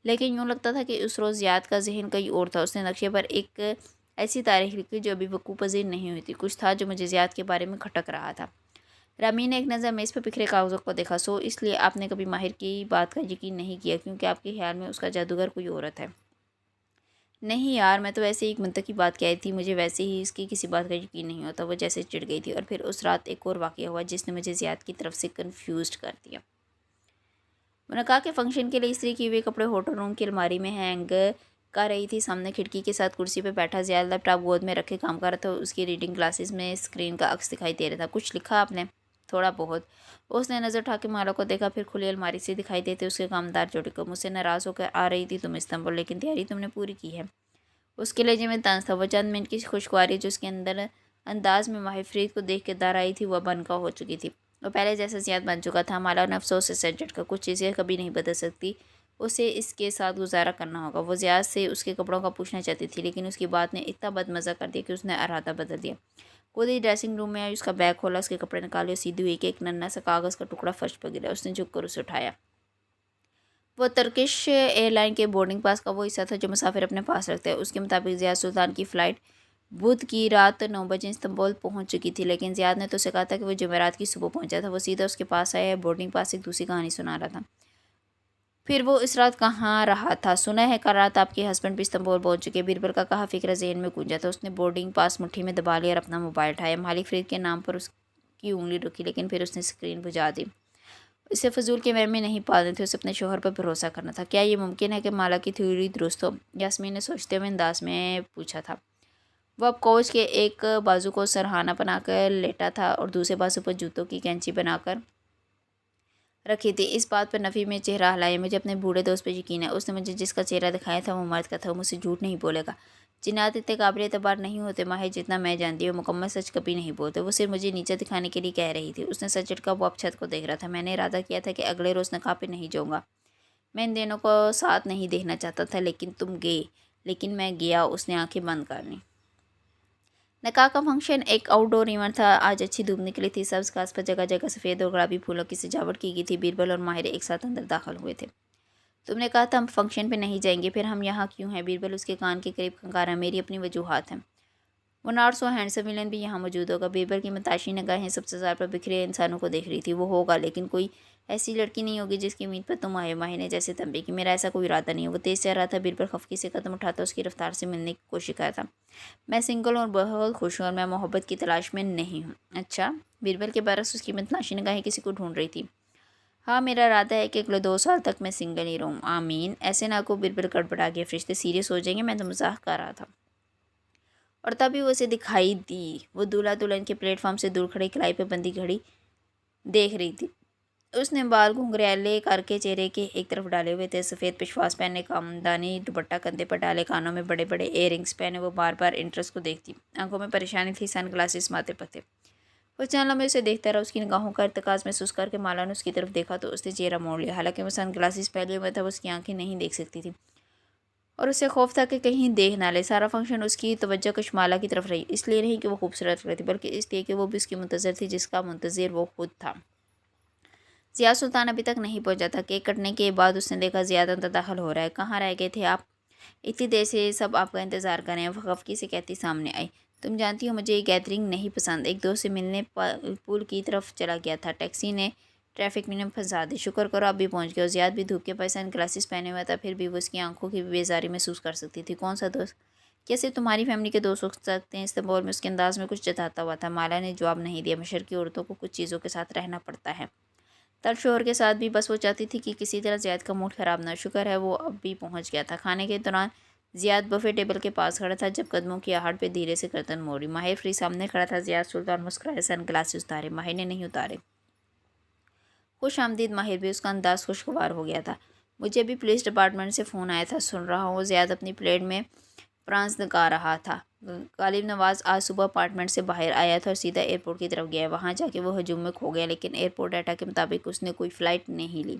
लेकिन यूँ लगता था कि उस रोज़ ज़ियाद का जहन कहीं और था। उसने नक्शे पर एक ऐसी तारीख लिखी जो अभी वकूफ़ पज़ीर नहीं हुई थी। कुछ था जो मुझे ज़ियाद के बारे में खटक रहा था। रामीन ने एक नज़र मेज़ पर बिखरे कागज़ों को देखा। सो इसलिए आपने कभी माहिर की बात का यकीन नहीं किया, क्योंकि आपके ख्याल में उसका जादूगर कोई औरत है? नहीं यार, मैं तो वैसे ही एक मंतक की बात कही थी। मुझे वैसे ही इसकी किसी बात का यकीन नहीं होता। वो जैसे चिढ़ गई थी। और फिर उस रात एक और वाक़या हुआ जिसने मुझे ज़ियाद की तरफ से कन्फ्यूज़ कर दिया। उन्होंने कहा कि फ़ंक्शन के लिए इस्त्री किए हुए कपड़े होटल रूम की अलमारी में हैंग कर रही थी। सामने खिड़की के साथ कुर्सी पर बैठा ज़ियाद लैपटॉप गोद में रखे काम कर रहा था। उसकी रीडिंग ग्लासेस में स्क्रीन का अक्स दिखाई दे रहा था। कुछ लिखा आपने? थोड़ा बहुत। उसने नज़र उठा के माला को देखा, फिर खुली अलमारी से दिखाई देते उसके कामदार जोड़े को। मुझसे नाराज़ होकर आ रही थी तुम इस्तांबुल, लेकिन तैयारी तुमने पूरी की है। उसके लहजे में तंज था। वो चंद मिनट की खुशगवारी जो उसके अंदर अंदाज में माहिर फरीद को देख के दार आई थी, वह बनका हो चुकी थी। वो पहले जैसा ज़ियाद बन चुका था। माला ने अफसोस से सर झटका। कुछ चीज़ें कभी नहीं बदल सकती, उसे इसके साथ गुजारा करना होगा। वो ज़ियाद से उसके कपड़ों का पूछना चाहती थी, लेकिन उसकी बात ने इतना बदमज़ा कर दिया कि उसने इरादा बदल दिया। खुद ही ड्रेसिंग रूम में आई, उसका बैग खोला, उसके कपड़े निकाले और सीधी हुई कि एक नन्हा सा कागज़ का टुकड़ा फर्श पर गिरा। उसने झुक कर उसे उठाया। وہ ترکش ایئر لائن کے بورڈنگ پاس کا وہ حصہ تھا جو مسافر اپنے پاس رکھتے ہیں۔ اس کے مطابق زیاد سلطان کی فلائٹ بدھ کی رات 9 بجے استنبول پہنچ چکی تھی، لیکن زیاد نے تو اسے کہا تھا کہ وہ جمعرات کی صبح پہنچا تھا۔ وہ سیدھا اس کے پاس آیا، بورڈنگ پاس ایک دوسری کہانی سنا رہا تھا۔ پھر وہ اس رات کہاں رہا تھا؟ سنا ہے کل رات آپ کے ہسبینڈ بھی استنبول پہنچ چکے۔ بیربل کا کہا فکر ذہن میں گونجا تھا۔ اس نے بورڈنگ پاس مٹھی میں دبا لیا اور اپنا موبائل اٹھایا۔ مالک فرید کے نام پر اس کی انگلی رکی، لیکن پھر اس نے اسکرین بجھا دی۔ اسے فضول کے وہم میں نہیں پالنے تھے، اسے اپنے شوہر پر بھروسہ کرنا تھا۔ کیا یہ ممکن ہے کہ مالا کی تھیوری درست ہو؟ یاسمین نے سوچتے ہوئے انداز میں پوچھا تھا۔ وہ اب کوچ کے ایک بازو کو سرہانہ بنا کر لیٹا تھا اور دوسرے بازو پر جوتوں کی کینچی بنا کر رکھی تھی۔ اس بات پر نفی میں چہرہ ہلایا۔ مجھے اپنے بوڑھے دوست پہ یقین ہے، اس نے مجھے جس کا چہرہ دکھایا تھا وہ مرد کا تھا، وہ مجھ سے جھوٹ نہیں بولے گا۔ جنات اتنے قابل اعتبار نہیں ہوتے ماہر، جتنا میں جانتی ہوں، مکمل سچ کبھی نہیں بولتے۔ وہ صرف مجھے نیچا دکھانے کے لیے کہہ رہی تھی۔ اس نے سر جھٹکا، وہ اب چھت کو دیکھ رہا تھا۔ میں نے ارادہ کیا تھا کہ اگلے روز نکاح پہ نہیں جاؤں گا۔ میں ان دونوں کو ساتھ نہیں دیکھنا چاہتا تھا، لیکن تم گئے۔ لیکن میں گیا۔ اس نے آنکھیں بند کر لیں۔ نکاح کا فنکشن ایک آؤٹ ڈور ایونٹ تھا۔ آج اچھی دھوپ نکلی تھی، سبز گھاس پر جگہ جگہ سفید اور گلابی پھولوں کی سجاوٹ کی گئی تھی۔ بیربل اور ماہر ایک ساتھ اندر داخل ہوئے تھے۔ تم نے کہا تھا ہم فنکشن پہ نہیں جائیں گے، پھر ہم یہاں کیوں ہیں؟ بیربل اس کے کان کے قریب کھنکارا۔ میری اپنی وجوہات ہیں۔ وہ ناٹ سو ہینڈسم ویلن بھی یہاں موجود ہوگا۔ بیربل کی متاشی نگاہیں سبززار پر بکھرے انسانوں کو دیکھ رہی تھی۔ وہ ہوگا، لیکن کوئی ایسی لڑکی نہیں ہوگی جس کی امید پر تم آئے۔ ماہر نے جیسے تنبیہ کی۔ میرا ایسا کوئی ارادہ نہیں ہے۔ وہ تیز چل رہا تھا۔ بیربل خفگی سے قدم اٹھاتا اس کی رفتار سے ملنے کی کوشش کرتا تھا۔ میں سنگل اور بہت خوش ہوں اور میں محبت کی تلاش میں نہیں ہوں۔ اچھا؟ بیربل کے برعکس اس کی متناشی نگاہیں کسی کو ڈھونڈ رہی تھی۔ ہاں، میرا ارادہ ہے کہ اگلے 2 سال تک میں سنگل ہی رہوں۔ آمین۔ ایسے نہ کو، بیربل گڑبڑا گیا۔ فرشتے سیریس ہو جائیں گے، میں تو مزاح کر رہا تھا۔ اور تبھی وہ اسے دکھائی دی۔ وہ دولہا دلہن کے پلیٹ فارم سے دور کھڑی کلائی پہ بندھی گھڑی دیکھ رہی تھی۔ اس نے بال گھنگریالے کر کے چہرے کے ایک طرف ڈالے ہوئے تھے، سفید پشواس پہنے، کامدانی دوپٹہ کندھے پر ڈالے، کانوں میں بڑے بڑے ایئر رنگز پہنے۔ وہ بار بار انٹرس کو دیکھتی، آنکھوں میں پریشانی تھی، سن گلاسز ماتھے پر تھے۔ وہ چند لمحے اسے دیکھتا رہا۔ اس کی نگاہوں کا ارتکاز محسوس کر کے مالا نے اس کی طرف دیکھا تو اس نے چہرہ موڑ لیا۔ حالانکہ وہ سن گلاسز پہنے ہوئے تھا، وہ اس کی آنکھیں نہیں دیکھ سکتی تھی اور اسے خوف تھا کہ کہیں دیکھ نہ لے۔ سارا فنکشن اس کی توجہ کشمالہ کی طرف رہی، اس لیے نہیں کہ وہ خوبصورت لگ رہی تھی، بلکہ اس لیے کہ وہ بھی اس کی منتظر تھی، جس کا منتظر وہ خود تھا۔ زیاد سلطان ابھی تک نہیں پہنچا تھا۔ کیک کٹنے کے بعد اس نے دیکھا زیاد اندر داخل ہو رہا ہے۔ کہاں رہ گئے تھے آپ؟ اتنی دیر سے سب آپ کا انتظار کر رہے ہیں، وہ خفگی سے کہتی سامنے آئی۔ تم جانتی ہو مجھے یہ گیدرنگ نہیں پسند۔ ایک دوست سے ملنے پول کی طرف چلا گیا تھا۔ ٹیکسی نے ٹریفک میں پھنسا دی۔ شکر کرو اب بھی پہنچ گئے ہو۔ زیاد بھی دھوپ کے پاس سن گلاسز پہنے ہوا تھا، پھر بھی وہ اس کی آنکھوں کی بیزاری محسوس کر سکتی تھی۔ کون سا دوست؟ کیا صرف تمہاری فیملی کے دوست ہو سکتے ہیں؟ استنبول میں اس کے انداز میں کچھ جتاتا ہوا تھا۔ مالا نے جواب نہیں دیا۔ مشرقی عورتوں کو کچھ چیزوں کے ساتھ رہنا پڑتا ہے، تل شوہر کے ساتھ بھی۔ بس وہ چاہتی تھی کہ کسی طرح زیاد کا موڈ خراب نہ۔ شکر ہے وہ اب بھی پہنچ گیا تھا۔ کھانے کے دوران زیاد بفے ٹیبل کے پاس کھڑا تھا، جب قدموں کی آہٹ پہ دھیرے سے گردن موڑی۔ ماہر فرید سامنے کھڑا تھا۔ زیاد سلطان مسکرائے، سن گلاسز اتارے۔ ماہر نے نہیں اتارے۔ خوش آمدید ماہر بھی۔ اس کا انداز خوشگوار ہو گیا تھا۔ مجھے بھی پولیس ڈپارٹمنٹ سے فون آیا تھا، سن رہا ہوں۔ زیاد اپنی پلیٹ میں پرانس نکال رہا تھا۔ غالب نواز آج صبح اپارٹمنٹ سے باہر آیا تھا اور سیدھا ایئرپورٹ کی طرف گیا۔ وہاں جا کے وہ ہجوم میں کھو گیا، لیکن ایئرپورٹ ڈیٹا کے مطابق اس نے کوئی فلائٹ نہیں لی۔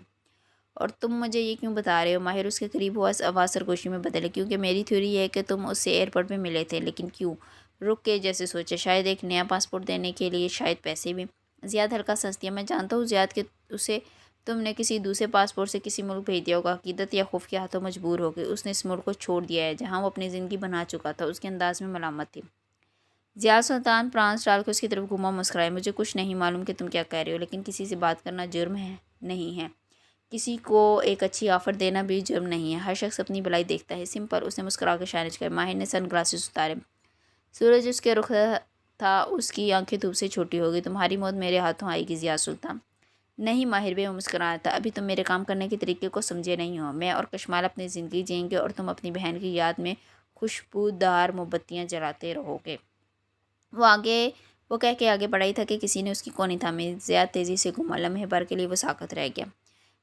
اور تم مجھے یہ کیوں بتا رہے ہو؟ ماہر اس کے قریب ہوا، آواز سرگوشی میں بدلے۔ کیونکہ میری تھیوری یہ ہے کہ تم اس سے ایئرپورٹ میں ملے تھے۔ لیکن کیوں؟ رک کے جیسے سوچے، شاید ایک نیا پاسپورٹ دینے کے لیے، شاید پیسے بھی۔ زیاد ہلکا سنس دیا۔ میں جانتا ہوں زیاد کہ اسے تم نے کسی دوسرے پاسپورٹ سے کسی ملک بھیج دیا ہوگا، عقیدت یا خوف کے ہاتھوں مجبور ہو کے۔ اس نے اس ملک کو چھوڑ دیا ہے جہاں وہ اپنی زندگی بنا چکا تھا۔ اس کے انداز میں ملامت تھی۔ زیاد سلطان پرانس ڈال کے اس کی طرف گھوما، مسکرائے۔ مجھے کچھ نہیں معلوم کہ تم کیا کہہ رہے ہو، لیکن کسی سے بات کرنا جرم ہے نہیں ہے؟ کسی کو ایک اچھی آفر دینا بھی جرم نہیں ہے۔ ہر شخص اپنی بھلائی دیکھتا ہے، سمپل۔ اس نے مسکرا کے اشارے کیا۔ ماہر نے سن گلاسز اتارے۔ سورج اس کے رخ تھا، اس کی آنکھیں دھوپ سے چھوٹی ہو گئی۔ تمہاری موت میرے ہاتھوں آئے گی زیاد سلطان۔ نہیں ماہر بھی، وہ مسکرایا تھا۔ ابھی تم میرے کام کرنے کے طریقے کو سمجھے نہیں ہو۔ میں اور کشمال اپنی زندگی جئیں گے اور تم اپنی بہن کی یاد میں خوشبودار موم بتیاں جلاتے رہو گے۔ وہ کہہ کے آگے بڑھائی تھا کہ کسی نے اس کی کونی تھامی۔ زیاد تیزی سے گھوما۔ لمحے بھر کے لیے وہ ساکت رہ گیا۔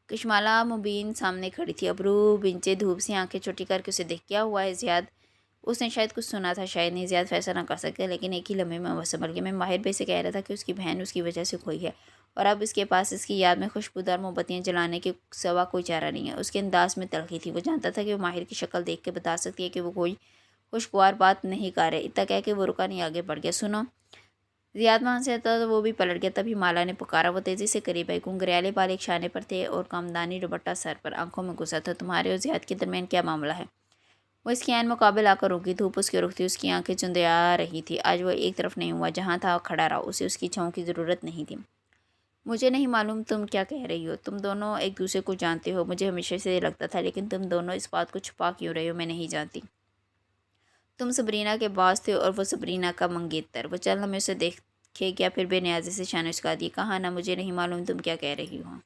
کشمالہ مبین سامنے کھڑی تھی، ابرو بھینچے دھوپ سے آنکھیں چھوٹی کر کے اسے دیکھ۔ کیا ہوا ہے زیاد؟ اس نے شاید کچھ سنا تھا، شاید نہیں۔ زیاد فیصلہ نہ کر سکتے، لیکن ایک ہی لمحے میں وہ سنبھل گیا۔ میں ماہر بھائی سے کہہ رہا تھا کہ اس کی بہن اس کی وجہ سے کھوئی ہے اور اب اس کے پاس اس کی یاد میں خوشبودار موم بتیاں جلانے کے سوا کوئی چارہ نہیں ہے۔ اس کے انداز میں تلخی تھی۔ وہ جانتا تھا کہ وہ ماہر کی شکل دیکھ کے بتا سکتی ہے کہ وہ کوئی خوشگوار بات نہیں کر رہے۔ اتنا کہہ کے وہ رکا نہیں، آگے بڑھ گیا۔ سنو، ज़ियाद वहाँ से आता तो वो भी पलट गया। तभी माला ने पुकारा। वो तेज़ी से करीब आई। घुंघराले बाल एक शाने पर थे और कामदानी दुपट्टा सर पर, आंखों में घुसा था। तुम्हारे और ज़ियाद के दरमियान क्या मामला है? वो इसके ऐन मुकाबिल आकर रुकी। धूप उसके रुख थी, उसकी आंखें चुंधिया रही थी। आज वो एक तरफ नहीं हुआ, जहाँ था खड़ा रहा। उसे उसकी छाँव की ज़रूरत नहीं थी। मुझे नहीं मालूम तुम क्या कह रही हो। तुम दोनों एक दूसरे को जानते हो, मुझे हमेशा से ये लगता था, लेकिन तुम दोनों इस बात को छुपा क्यों रहे हो, मैं नहीं जानती। तुम सबरीना के बास थे और वो सबरीना का मंगेतर। वो चल हमें उसे देखे गया, फिर बेनियाजी से शान उचका दी। कहा ना, मुझे नहीं मालूम तुम क्या कह रही हो।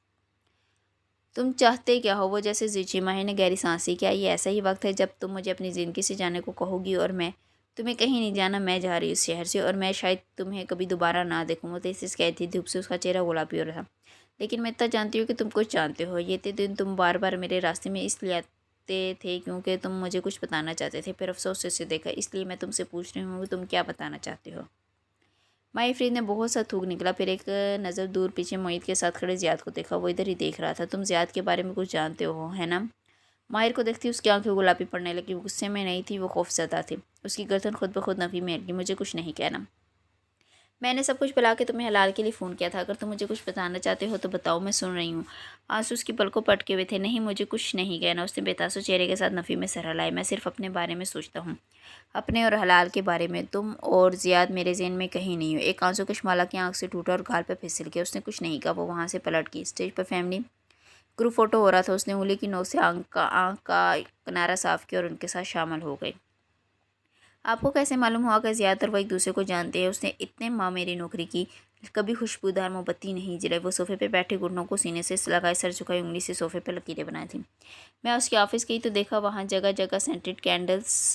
तुम चाहते क्या हो? वो जैसे जीची। माही ने गहरी सांस ली। क्या ये ऐसा ही वक्त है जब तुम मुझे अपनी ज़िंदगी से जाने को कहोगी? और मैं तुम्हें कहीं नहीं जाना। मैं जा रही हूँ इस शहर से, और मैं शायद तुम्हें कभी दोबारा ना देखूँ। वो तेज़ी से कहती थी। धूप से उसका चेहरा गुलाबी हो रहा था। लेकिन मैं इतना जानती हूँ कि तुम कुछ जानते हो। ये दिन तुम बार बार मेरे रास्ते में इसलिए आते थे क्योंकि तुम मुझे कुछ बताना चाहते थे। फिर अफसोस से देखा, इसलिए मैं तुमसे पूछ रही हूँ कि तुम क्या बताना चाहते हो। माही फरीद ने बहुत सा थूक निकला। फिर एक नज़र दूर पीछे मोहित के साथ खड़े ज़ियाद को देखा। वो इधर ही देख रहा था। तुम ज़ियाद के बारे में कुछ जानते हो, है ना? माहिर को देखती उसकी आंखें गुलाबी पड़ने लगी। वो गुस्से में नहीं थी, वो खौफज़दा थी। उसकी गर्दन खुद ब खुद नफ़ी में लगी। मुझे कुछ नहीं कहना। मैंने सब कुछ बुला के तुम्हें हलाल के लिए फ़ोन किया था। अगर तुम मुझे कुछ बताना चाहते हो तो बताओ, मैं सुन रही हूँ। आंसू उसकी पलकों पर अटके हुए थे। नहीं, मुझे कुछ नहीं कहना। उसने बेतासु चेहरे के साथ नफ़ी में सर हिलाया। मैं सिर्फ अपने बारे में सोचता हूँ, अपने और हलाल के बारे में। तुम और ज़ियाद मेरे ज़हन में कहीं नहीं हो। एक आंसू कशमाला की आंख से टूटा और गाल पर फिसल गया। उसने कुछ नहीं कहा। वो वहाँ से पलट गई। स्टेज पर फैमिली ग्रुप फोटो हो रहा था। उसने उंगली की नोक से आँख का किनारा साफ किया और उनके साथ शामिल हो गई। आपको कैसे मालूम हुआ कि ज़्यादातर वो एक दूसरे को जानते हैं? उसने इतने माँ मेरी नौकरी की, कभी खुशबूदार मोमबत्ती नहीं जलाई। वो सोफे पे बैठे घुटनों को सीने से लगाए, सर झुकाई, उंगली से सोफे पे लकीरें बनाई थी। मैं उसके ऑफिस गई तो देखा वहाँ जगह जगह सेंटेड कैंडल्स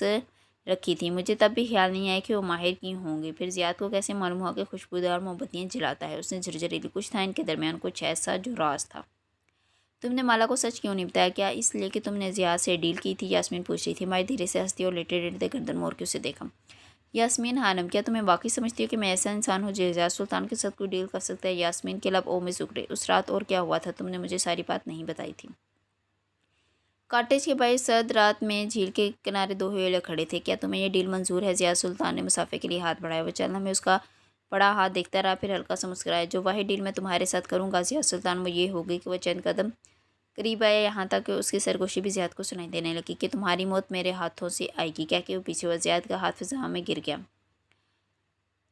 रखी थी। मुझे तब भी ख्याल नहीं आया कि वो माहिर की होंगी। फिर ज़ियाद को कैसे मालूम हुआ कि खुशबूदार मोमबत्तियाँ जलाता है? उसने झुरझुरी ली। कुछ था इनके दरमियान, कुछ ऐसा जो राज था। तुमने माला को सच क्यों नहीं बताया? क्या इसलिए कि तुमने ज़ियाद से डील की थी? यास्मीन पूछ रही थी। माही धीरे से हंसती और लेटे लेटे गर्दन मोड़ के उसे देखा। यास्मीन हानम, क्या तुम्हें वाकई समझती हो कि मैं ऐसा इंसान हूँ जो ज़ियाद सुल्तान के साथ कोई डील कर सकता है? यास्मीन के लब ओ में सूख गए। उस रात और क्या हुआ था? तुमने मुझे सारी बात नहीं बताई थी। कॉटेज के बाहर सर्द रात में झील के किनारे दो हेले खड़े थे। क्या तुम्हें ये डील मंजूर है? ज़ियाद सुल्तान ने मुसाफे के लिए हाथ बढ़ाया। वो चलना में उसका बड़ा हाथ देखता रहा, फिर हल्का सा मुस्कुराया। जो वही डील मैं तुम्हारे साथ करूँगा ज़ियाद सुल्तान, वो ये होगी कि वह चंद कदम करीब आया, यहाँ तक कि उसकी सरगोशी भी ज़ियाद को सुनाई देने लगी कि तुम्हारी मौत मेरे हाथों से आएगी। क्या कि वो पीछे हुआ। ज़ियाद का हाथ फिजा में गिर गया।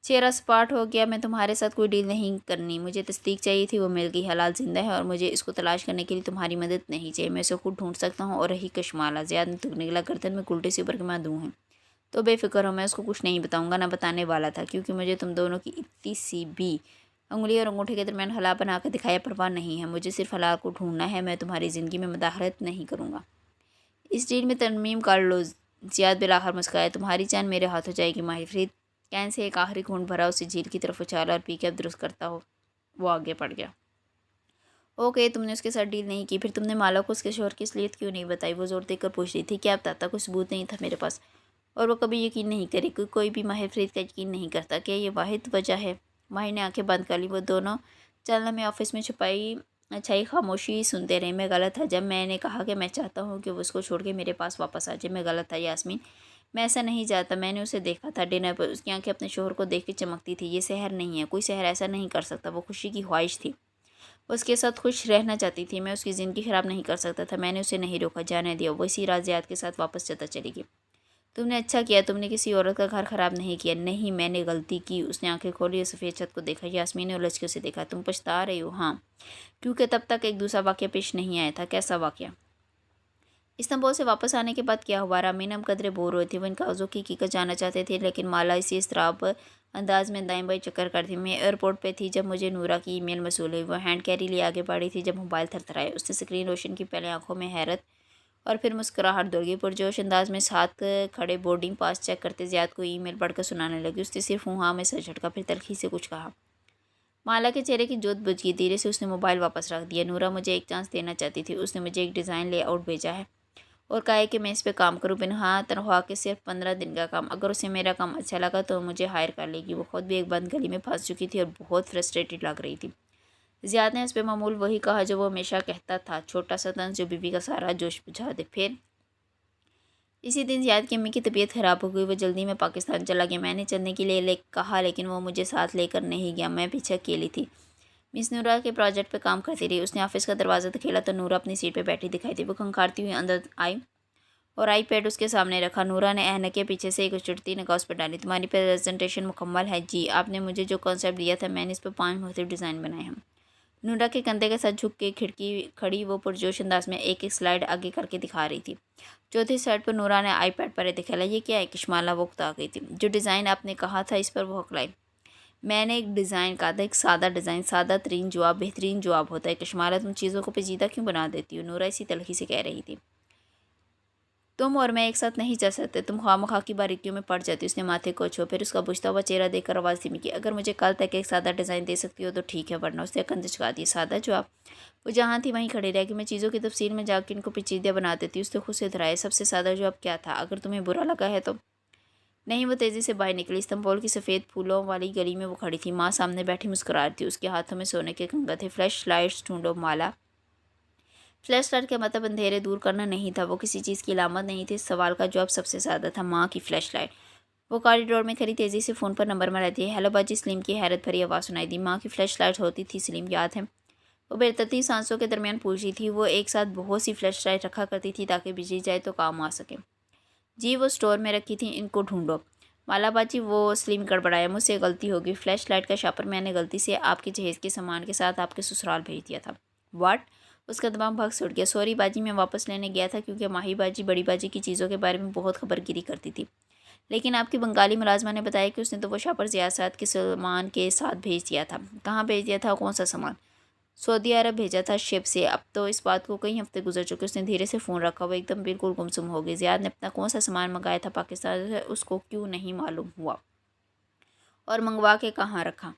चेहरा सपाट हो गया। मैं तुम्हारे साथ कोई डील नहीं करनी। मुझे तस्दीक चाहिए थी, वो मिल गई। हलाल जिंदा है और मुझे इसको तलाश करने के लिए तुम्हारी मदद नहीं चाहिए। मैं इसे खुद ढूंढ सकता हूँ। और रही कशमाला, ज़ियाद ने तुक निकला। गर्दन में उल्टे से उभर के मादूँ है तो बेफिक्र हो, मैं उसको कुछ नहीं बताऊँगा, ना बताने वाला था, क्योंकि मुझे तुम दोनों की इतनी सी भी उंगली और अंगूठे के दरमियान हला बना कर दिखाया परवाह नहीं है। मुझे सिर्फ हलाल को ढूंढना है। मैं तुम्हारी ज़िंदगी में मदाखलत नहीं करूँगा। इस डील में तरमीम कर लो। ज़ियाद बिलाखिर मुस्कुराया। तुम्हारी जान मेरे हाथ हो जाएगी। माहिर फरीद कैन से एक आखिरी घूंट भरा, उसे झील की तरफ उछाला और पी के अब दुरुस्त करता हो वो आगे पड़ गया। ओके, तुमने उसके साथ डील नहीं की। फिर तुमने माला को उसके शोहर की असलियत क्यों नहीं बताई? वो जोर देकर पूछ रही थी। क्या बताता? कुछ सबूत नहीं था मेरे पास, और वो कभी यकीन नहीं करे। कोई भी माहिर फरीद का यकीन नहीं करता। क्या ये वाहिद वजह है? माहिर ने आंखें बंद कर ली। वो दोनों चलना में ऑफिस में छुपाई अच्छाई खामोशी सुनते रहे। मैं गलत था जब मैंने कहा कि मैं चाहता हूँ कि वो उसको छोड़ के मेरे पास वापस आ जाए। मैं गलत था यास्मीन, मैं ऐसा नहीं चाहता। मैंने उसे देखा था डिनर पर, उसकी आंखें अपने शोहर को देख के चमकती थी। ये शहर नहीं है, कोई शहर ऐसा नहीं कर सकता। वो खुशी की ख्वाहिश थी, वो उसके साथ खुश रहना चाहती थी। मैं उसकी ज़िंदगी ख़राब नहीं कर सकता था। मैंने उसे नहीं रोका, जाने दिया। वो इसी रात ज़ियाद के साथ वापस चलता चली गई। तुमने अच्छा किया, तुमने किसी औरत का घर ख़राब नहीं किया। नहीं, मैंने गलती की। उसने आंखें खोली और सफ़ेद छत को देखा। यास्मीन ने उलझ के उसे देखा। तुम पछता रही हो? हाँ, क्योंकि तब तक एक दूसरा वाक़या पेश नहीं आया था। कैसा वाक़या? इस्तांबुल से वापस आने के बाद क्या हुआ? रामीन हम कदरे बोर हुए थे। वो इन कागज़ों की हकीकत जानना चाहते थे, लेकिन माला इसी इसराब अंदाज में दाएं बाएं चक्कर करती। मैं एयरपोर्ट पे थी जब मुझे नूरा की ईमेल मसूल हुई। वो हैंड कैरी लिए आगे बढ़ी थी जब मोबाइल थरथराए। उसने स्क्रीन रोशन की। पहले आंखों में हैरत और फिर मुस्कुराहट दौड़ गई। पुरजोश अंदाज में साथ खड़े बोर्डिंग पास चेक करते ज़ियाद को ईमेल पढ़कर सुनाने लगी। उसने सिर्फ हाँ में सर झटका, फिर तल्खी से कुछ कहा। माला के चेहरे की जोत बुझ गई। धीरे से उसने मोबाइल वापस रख दिया। नूरा मुझे एक चांस देना चाहती थी। उसने मुझे एक डिज़ाइन लेआउट भेजा है और कहा है कि मैं इस पे काम करूँ, बिना तनख्वाह के, सिर्फ 15 दिन का काम। अगर उसे मेरा काम अच्छा लगा तो मुझे हायर कर लेगी। वो खुद भी एक बंद गली में फंस चुकी थी और बहुत फ्रस्ट्रेटेड लग रही थी। ज़ियाद ने इस पे मामूल वही कहा जो वो हमेशा कहता था, छोटा सा तंज जो बीवी का सारा जोश बुझा दे। फिर इसी दिन ज़ियाद की अम्मी की तबीयत ख़राब हो गई। वो जल्दी में पाकिस्तान चला गया। मैंने चलने के लिए कहा, लेकिन वो मुझे साथ लेकर नहीं गया। मैं पीछे अकेली थी। मिस नूरा के प्रोजेक्ट पे काम करती रही। उसने ऑफिस का दरवाज़ा खेला तो नूरा अपनी सीट पे बैठी दिखाई दी। वो खंखारती हुई अंदर आई और आईपैड उसके सामने रखा। नूरा ने ऐनक के पीछे से एक उचटती निगाह उस पर डाली। तुम्हारी प्रेजेंटेशन मुकम्मल है जी। आपने मुझे जो कॉन्सेप्ट दिया था मैंने इस पर 5 मुख्तलिफ डिज़ाइन बनाए हैं। नूरा के कंधे के साथ झुक के खिड़की खड़ी वो पुरजोश अंदाज में एक एक स्लाइड आगे करके दिखा रही थी। चौथी स्लाइड पर नूरा ने आईपैड पर दिखाया, ये क्या है किश्माला? वो उकता गई थी। जो डिज़ाइन आपने कहा था इस पर वो हकलाई। मैंने एक डिज़ाइन कहा था, एक सादा डिज़ाइन। सादा तरीन जवाब बेहतरीन जवाब होता है। किश्माला तुम चीज़ों को पेचीदा क्यों बना देती हो? नूरा इसी तलखी से कह रही थी। तुम और मैं एक साथ नहीं चल सकते। तुम खामखा की बारीकियों में पड़ जाती। उसने माथे को छुआ, फिर उसका बुझता हुआ चेहरा देखकर आवाज़ धीमी की। अगर मुझे कल तक एक सादा डिज़ाइन दे सकती हो तो ठीक है, वरना उसने कंध चुका दी। सादा जवाब? वो जहाँ थी वहीं खड़ी रह गई। मैं चीज़ों की तफसील में जाकर इनको पेचीदा बना देती। उसने खुद से दोहराया, सबसे सादा जवाब क्या था? अगर तुम्हें बुरा लगा है तो। नहीं। वो तेज़ी से बाहर निकली। इस्तांबुल की सफ़ेद फूलों वाली गली में वो खड़ी थी। माँ सामने बैठी मुस्कुरा रही थी। उसके हाथों में सोने के कंगन थे। फ्लैश लाइट्स ढूंढो माला। फ्लैश लाइट का मतलब अंधेरे दूर करना नहीं था। वो किसी चीज़ की अलामत नहीं थी। इस सवाल का जवाब सबसे सादा था, माँ की फ्लैश लाइट। वो कॉरिडोर में खड़ी तेज़ी से फ़ोन पर नंबर मरा दिया। हेलो बाजी। सलीम की हैरत भरी आवाज़ सुनाई दी। माँ की फ्लैश लाइट होती थी सलीम, याद है? वो बेतरतीब सांसों के दरमियान पूछ रही थी। वो एक साथ बहुत सी फ्लैश लाइट रखा करती थी ताकि बिजली जाए तो काम आ सके। जी वो स्टोर में रखी थी, इनको ढूंढो। माला बाजी। वो सलीम गड़बड़ाया, मुझसे गलती होगी। फ्लैश लाइट का शापर मैंने गलती से आपके जहेज़ के सामान के साथ आपके ससुराल भेज दिया था। व्हाट? उसका दिमाग भग उठ गया। सॉरी बाजी, मैं वापस लेने गया था क्योंकि माही बाजी बड़ी बाजी की चीज़ों के बारे में बहुत खबरगिरी करती थी। लेकिन आपकी बंगाली मुलाजमा ने बताया कि उसने तो वो शापर ज़ियाद के सामान के साथ भेज दिया था। कहाँ भेज दिया था? कौन सा सामान? सऊदी अरब भेजा था शिप से। अब तो इस बात को कई हफ्ते गुजर चुके। उसने धीरे से फ़ोन रखा। वो एकदम बिल्कुल गुमसुम हो गई। ज़ियाद ने अपना कौन सा सामान मंगाया था पाकिस्तान से, उसको क्यों नहीं मालूम हुआ? और मंगवा के कहाँ रखा?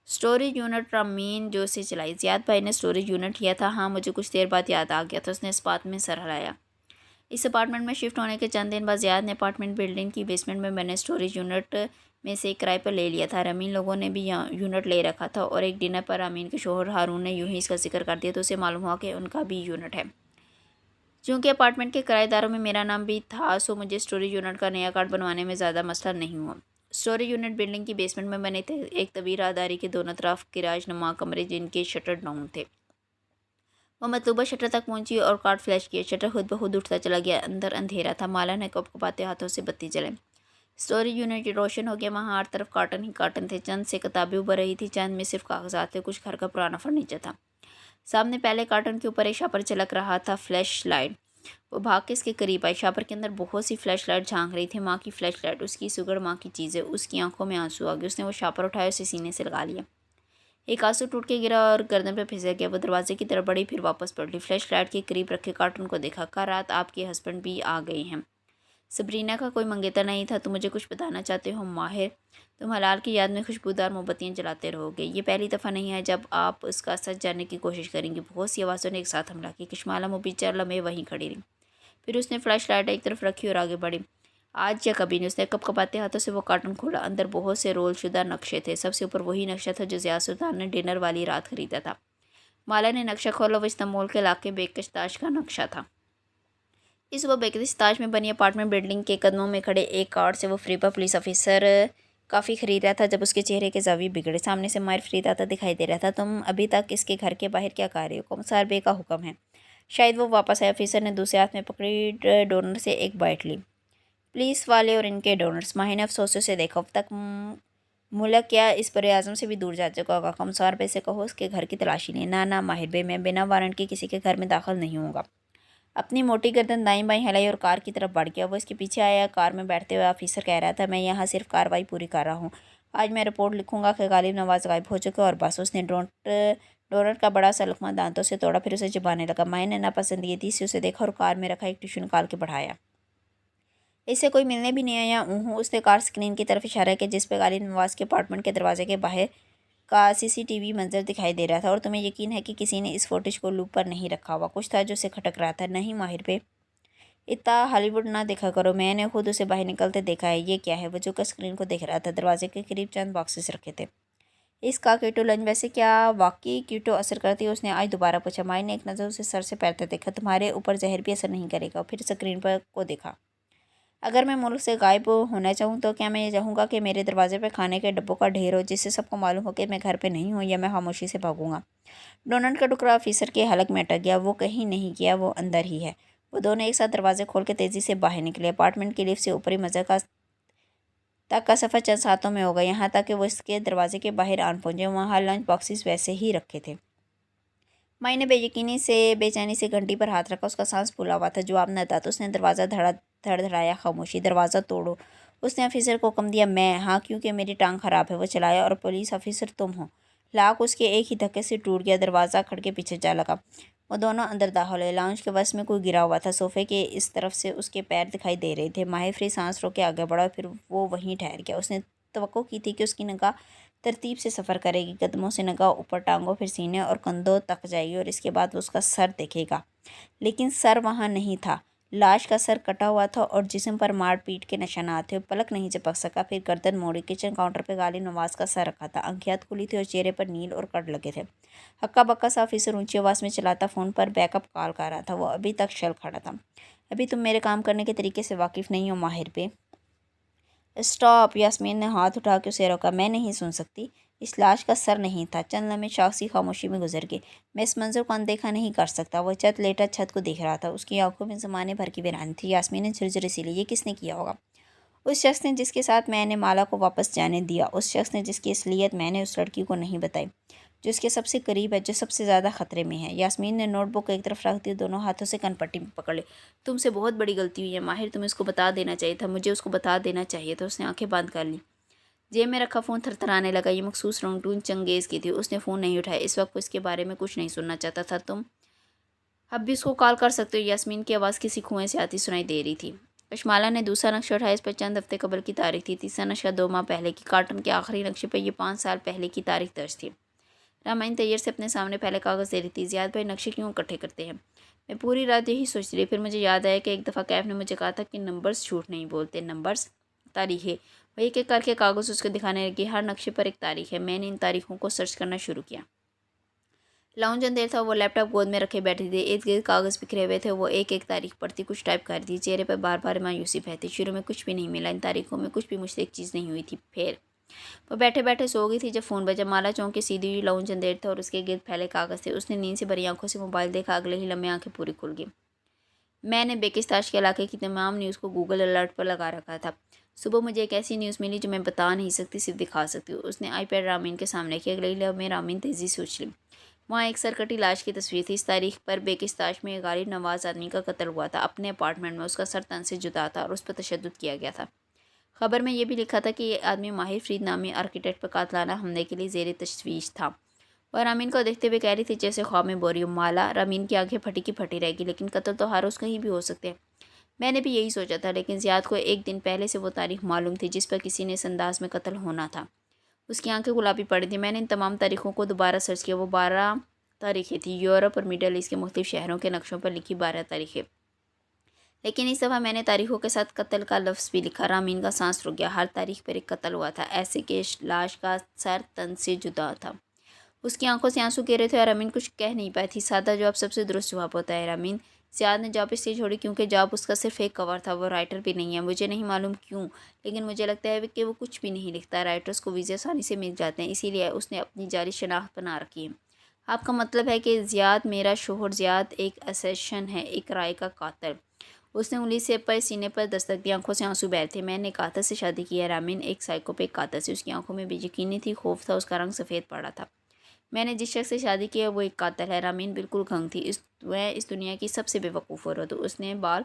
स्टोरेज यूनिट रमीन जो से चलाई। ज़ियाद भाई ने स्टोरेज यूनिट लिया था। हाँ, मुझे कुछ देर बाद याद आ गया था। उसने इस बात में सर हिलाया। इस अपार्टमेंट में शिफ्ट होने के चंद दिन बाद ज़ियाद ने अपार्टमेंट बिल्डिंग की बेसमेंट में बने स्टोरेज यूनिट में से एक किराए पर ले लिया था। रमीन लोगों ने भी यहाँ यूनिट ले रखा था और एक डिनर पर अमीन के शोहर हारून ने यूं ही इसका जिक्र कर दिया तो उसे मालूम हुआ कि उनका भी यूनिट है। चूँकि अपार्टमेंट के किराएदारों में मेरा नाम भी था, सो मुझे स्टोरेज यूनिट का नया कार्ड बनवाने में ज़्यादा मसला नहीं हुआ। स्टोरेज यूनिट बिल्डिंग की बेसमेंट में बने थे। एक तवील राहदारी के दोनों तरफ किराज नुमा कमरे जिनके शटर डाउन थे। वो मतलूबा शटर तक पहुंची और कार्ड फ्लैश किया। शटर खुद ब खुद उठता चला गया। अंदर अंधेरा था। माला ने कपकपाते हाथों से बत्ती जलाई। स्टोरेज यूनिट रोशन हो गया। वहाँ हर तरफ कार्टन ही कार्टन थे। चंद से किताबें उभर रही थी, चंद में सिर्फ कागजात थे। कुछ घर का पुराना फर्नीचर था। सामने पहले कार्टन के ऊपर एक शापर चलक रहा था, फ्लैश लाइट। वो भाग के इसके करीब आई। शापर के अंदर बहुत सी फ्लैश लाइट झांक रही थी। माँ की फ्लैश लाइट, उसकी सुगड़ माँ की चीज़ें। उसकी आंखों में आंसू आ गए। उसने वो शापर उठाया, उसे सीने से लगा लिया। एक आंसू टूट के गिरा और गर्दन पे फिसक गया। वो दरवाजे की तरफ बढ़ी, फिर वापस पलटी। फ्लैश लाइट के करीब रखे कार्टून को देखा। कल रात आपके हस्बैंड भी आ गए हैं। सबरीना का कोई मंगेतर नहीं था। तुम मुझे कुछ बताना चाहते हो माहिर? तुम हलाल की याद में खुशबूदार मोमबत्तियाँ जलाते रहोगे। ये पहली दफ़ा नहीं है जब आप उसका सच जानने की कोशिश करेंगे। बहुत सी आवाज़ों ने एक साथ हमला किया। किश्माला मुबीचा लम्हे वहीं खड़ी रही। फिर उसने फ्लैश लाइट एक तरफ रखी और आगे बढ़ी। आज या कभी नहीं। उसने कपकपाते हाथों से वो कार्टून खोला। अंदर बहुत से रोल शुदा नक्शे थे। सबसे ऊपर वही नक्शा था जो ज़िया सुल्तान ने डिनर वाली रात खरीदा था। माला ने नक्शा खोला। वो इस्तांबुल के इलाके बेकश का नक्शा था। इस वक्त बेकश में बनी अपार्टमेंट बिल्डिंग के कदमों में खड़े एक कार से वो फरीबा पुलिस ऑफिसर काफ़ी खरीद रहा था जब उसके चेहरे के जावी बिगड़े। सामने से माहिर फरीद आता दिखाई दे रहा था। तुम अभी तक इसके घर के बाहर क्या कर रहे हो? कमसार बे का हुक्म है। शायद वो वापस आए। ऑफिसर ने दूसरे हाथ में पकड़ी डोनर से एक बाइट ली। पुलिस वाले और इनके डोनर्स। माही ने अफसोसों से देखा। अब तक मुल्क क्या इस बड़े आज़म से भी दूर जा चुका होगा। कमसार बे से कहो उसके घर की तलाशी लें। ना ना माहिर बे, मैं बिना वारंट के किसी के घर में दाखिल नहीं होऊंगा। अपनी मोटी गर्दन दाईं बाईं हिलाई और कार की तरफ बढ़ गया। वो इसके पीछे आया। कार में बैठते हुए ऑफिसर कह रहा था, मैं यहाँ सिर्फ कार्रवाई पूरी कर रहा हूँ। आज मैं रिपोर्ट लिखूंगा कि गालिब नवाज गायब हो चुका और बस। उसने डोनट का बड़ा सा लकमा दांतों से तोड़ा, फिर उसे चबाने लगा। माही ने नापसंदीदी से उसे देखा और कार में रखा एक टिश्यू निकाल के बढ़ाया। इससे कोई मिलने भी नहीं आया। उसने कार स्क्रीन की तरफ इशारा किया जिस पर गालिब नवाज के अपार्टमेंट के दरवाजे के बाहर का सीसीटीवी मंजर दिखाई दे रहा था। और तुम्हें यकीन है कि किसी ने इस फुटेज को लूप पर नहीं रखा हुआ? कुछ था जो उसे खटक रहा था। नहीं माहिर पे, इतना हॉलीवुड ना देखा करो। मैंने खुद उसे बाहर निकलते देखा है। ये क्या है? वजू का स्क्रीन को देख रहा था। दरवाजे के करीब चंद बॉक्सेस रखे थे। इसका कीटो लंच वैसे क्या वाकई कीटो असर करती है? उसने आज दोबारा पूछा। माई ने एक नज़र उसे सर से पैर तक देखा। तुम्हारे ऊपर जहर भी असर नहीं करेगा। फिर स्क्रीन पर को देखा। अगर मैं मुल्क से गायब होना चाहूँ तो क्या मैं ये चाहूँगा कि मेरे दरवाजे पे खाने के डब्बों का ढेर हो, जिससे सबको मालूम हो कि मैं घर पे नहीं हूँ, या मैं खामोशी से भागूंगा? डोनट का टुकड़ा ऑफिसर के हलक में अटक गया। वो कहीं नहीं गया, वो अंदर ही है। वो दोनों एक साथ दरवाजे खोल के तेज़ी से बाहर निकले। अपार्टमेंट की लिफ्ट से ऊपरी मंजिल तक का सफ़र चंद सातों में हो गया। यहाँ तक कि वो इसके दरवाजे के बाहर आन पहुँचे। वहाँ लंच बॉक्सेस वैसे ही रखे थे। माई ने बेचैनी से घंटी पर हाथ रखा। उसका सांस फूला हुआ था। जवाब न था तो उसने दरवाज़ा धड़धड़ाया। खामोशी। दरवाज़ा तोड़ो, उसने ऑफिसर को हुक्म दिया। मैं? हाँ, क्योंकि मेरी टांग खराब है, वो चलाया। और पुलिस ऑफिसर तुम हो? लाख उसके एक ही धक्के से टूट गया। दरवाज़ा खड़के पीछे जा लगा। वो दोनों अंदर दाखिल हुए। लाउंज के बस में कोई गिरा हुआ था। सोफे के इस तरफ से उसके पैर दिखाई दे रहे थे। माहिर फ्री सांस रोक के आगे बढ़ा, फिर वो वहीं ठहर गया। उसने तवक्को की थी कि उसकी निगाह तरतीब से सफ़र करेगी। कदमों से निगाह ऊपर, टांगों, फिर सीने और कंधों तक जाएगी, और इसके बाद वो उसका सर देखेगा। लेकिन सर वहाँ नहीं था। लाश का सर कटा हुआ था और जिस्म पर मार पीट के निशानात थे। पलक नहीं झपक सका। फिर गर्दन मोड़ी। किचन काउंटर पे गालिब नवाज का सर रखा था। आंखें खुली थी और चेहरे पर नील और कट लगे थे। हक्का बक्का सा ऑफिसर ऊंची आवाज़ में चलाता फ़ोन पर बैकअप कॉल कर रहा था। वो अभी तक शल खड़ा था। अभी तुम मेरे काम करने के तरीके से वाकिफ़ नहीं हो माहिर पे। स्टॉप! यास्मीन ने हाथ उठा के उसे रोका। मैं नहीं सुन सकती। इस लाश का सर नहीं था। चंद लम्हे शाखसी खामोशी में गुजर गए। मैं इस मंजर को अनदेखा नहीं कर सकता। वह लेटा छत को देख रहा था। उसकी आंखों में ज़माने भर की वीरानी थी। यास्मीन ने झुरझुरी सी ली। ये किसने किया होगा? उस शख्स ने जिसके साथ मैंने माला को वापस जाने दिया। उस शख्स ने जिसकी असलियत मैंने उस लड़की को नहीं बताई, जो उसके सबसे करीब है, जो सबसे ज़्यादा ख़तरे में है। यास्मीन ने नोटबुक एक तरफ रख दी, दोनों हाथों से कनपट्टी में पकड़ ली। तुमसे बहुत बड़ी गलती हुई है माहिर, तुम्हें उसको बता देना चाहिए था। मुझे उसको बता देना चाहिए था। उसने आंखें बंद कर ली। जेब में रखा फ़ोन थरथराने लगा। ये मखसूस रंगटून चंगेज़ की थी। उसने फ़ोन नहीं उठाया। इस वक्त वो इसके बारे में कुछ नहीं सुनना चाहता था। तुम अब भी उसको कॉल कर सकते हो। यास्मीन की आवाज़ किसी कुएं से आती सुनाई दे रही थी। कशमाला ने दूसरा नक्शा उठाया। इस पर चंद हफ्ते कबल की तारीख थी। तीसरा नक्शा 2 माह पहले की। कार्टन के आखिरी नक्शे पर यह 5 साल पहले की तारीख दर्ज थी। रामायण तैयार से अपने सामने पहले कागज़ दे रही थी। ज़ियाद भाई नक्शे क्यों इकट्ठे करते हैं? मैं पूरी रात यही सोच रही। फिर मुझे याद आया कि एक दफ़ा कैफ ने मुझे कहा था कि नंबर्स झूठ नहीं बोलते। नंबर्स? तारीखें? वही एक एक करके कागज़ उसको दिखाने लगी। हर नक्शे पर एक तारीख है। मैंने इन तारीखों को सर्च करना शुरू किया। लाउंज अंधेर था। वो लैपटॉप गोद में रखे बैठी थी। इर्द गिर्द कागज़ बिखरे हुए थे। वो एक एक तारीख पढ़ती, कुछ टाइप कर दी। चेहरे पर बार बार मायूसी बहती। शुरू में कुछ भी नहीं मिला। इन तारीखों में कुछ भी मुझसे एक चीज़ नहीं हुई थी। फिर वो बैठे बैठे सो गई थी जब फ़ोन बजा। माला चौंक के सीधी हुई। लाउंज अंधेर था और उसके गिर्द फैले कागज़ थे। उसने नींद से भरी आंखों से मोबाइल देखा। अगले ही लम्हे आंखें पूरी खुल गई। मैंने बेकिस्ताश के इलाके की तमाम न्यूज़ को गूगल अलर्ट पर लगा रखा था। सुबह मुझे एक ऐसी न्यूज़ मिली जो मैं बता नहीं सकती, सिर्फ दिखा सकती हूँ। उसने आईपैड रामीन के सामने किया। अगले ही लम्हे रामीन तेज़ी से उछली। वहाँ एक सरकटी लाश की तस्वीर थी। इस तारीख पर बेकिस्ताश में एक गालिब नवाज आदमी का कत्ल हुआ था। अपने अपार्टमेंट में। उसका सर तन से जुदा था और उस पर तशद्दुद किया गया था। खबर में यह भी लिखा था कि ये आदमी माहिर फरीद नामी आर्किटेक्ट पर कातलाना हमले के लिए ज़ेर तशवीश था। वह रामीन को देखते हुए कह रही थी जैसे ख्वाब में बोरी माला। रामीन की आंखें फटी की फटी रहेगी। लेकिन कत्ल तो हर रोज़ कहीं भी हो सकते हैं। मैंने भी यही सोचा था, लेकिन ज़ियाद को एक दिन पहले से वो तारीख मालूम थी जिस पर किसी ने इस अंदाज में कत्ल होना था। उसकी आंखें गुलाबी पड़ी थी। मैंने इन तमाम तारीखों को दोबारा सर्च किया। वो 12 तारीखें थी। यूरोप और मिडल ईस्ट के मुख्तलिफ शहरों के नक्शों पर लिखी 12 तारीखें। लेकिन इस दफ़ा मैंने तारीखों के साथ कत्ल का लफ्ज़ भी लिखा। रामीन का सांस रुक गया। हर तारीख पर एक कत्ल हुआ था, ऐसे कि लाश का सर तन से जुदा था। उसकी आंखों से आंसू गिर रहे थे और रामीन कुछ कह नहीं पाई थी। सादा जवाब सबसे दुरुस्त जवाब होता है रामीन। ज़ियाद ने जॉब इसलिए छोड़ी क्योंकि जॉब उसका सिर्फ एक कवर था। वो राइटर भी नहीं है। मुझे नहीं मालूम क्यों, लेकिन मुझे लगता है कि वो कुछ भी नहीं लिखता। राइटर्स को वीज़े आसानी से मिल जाते हैं, इसीलिए उसने अपनी जारी शनाख्त बना रखी है। आपका मतलब है कि ज़ियाद मेरा शोहर ज़ियाद एक असैसिन है, एक राय का कातिल? उसने उंगली से पर सीने पर दस्तक दी। आंखों से आंसू बह थे। मैंने कातिल से शादी की है रामीन, एक साइकोपैथ कातिल से। उसकी आंखों में बेयकीनी थी, खौफ था। उसका रंग सफ़ेद पड़ा था। मैंने जिस शख्स से शादी की है वो एक कातिल है। रामीन बिल्कुल खंग थी। वह इस दुनिया की सबसे बेवकूफ़ औरत। उसने बाल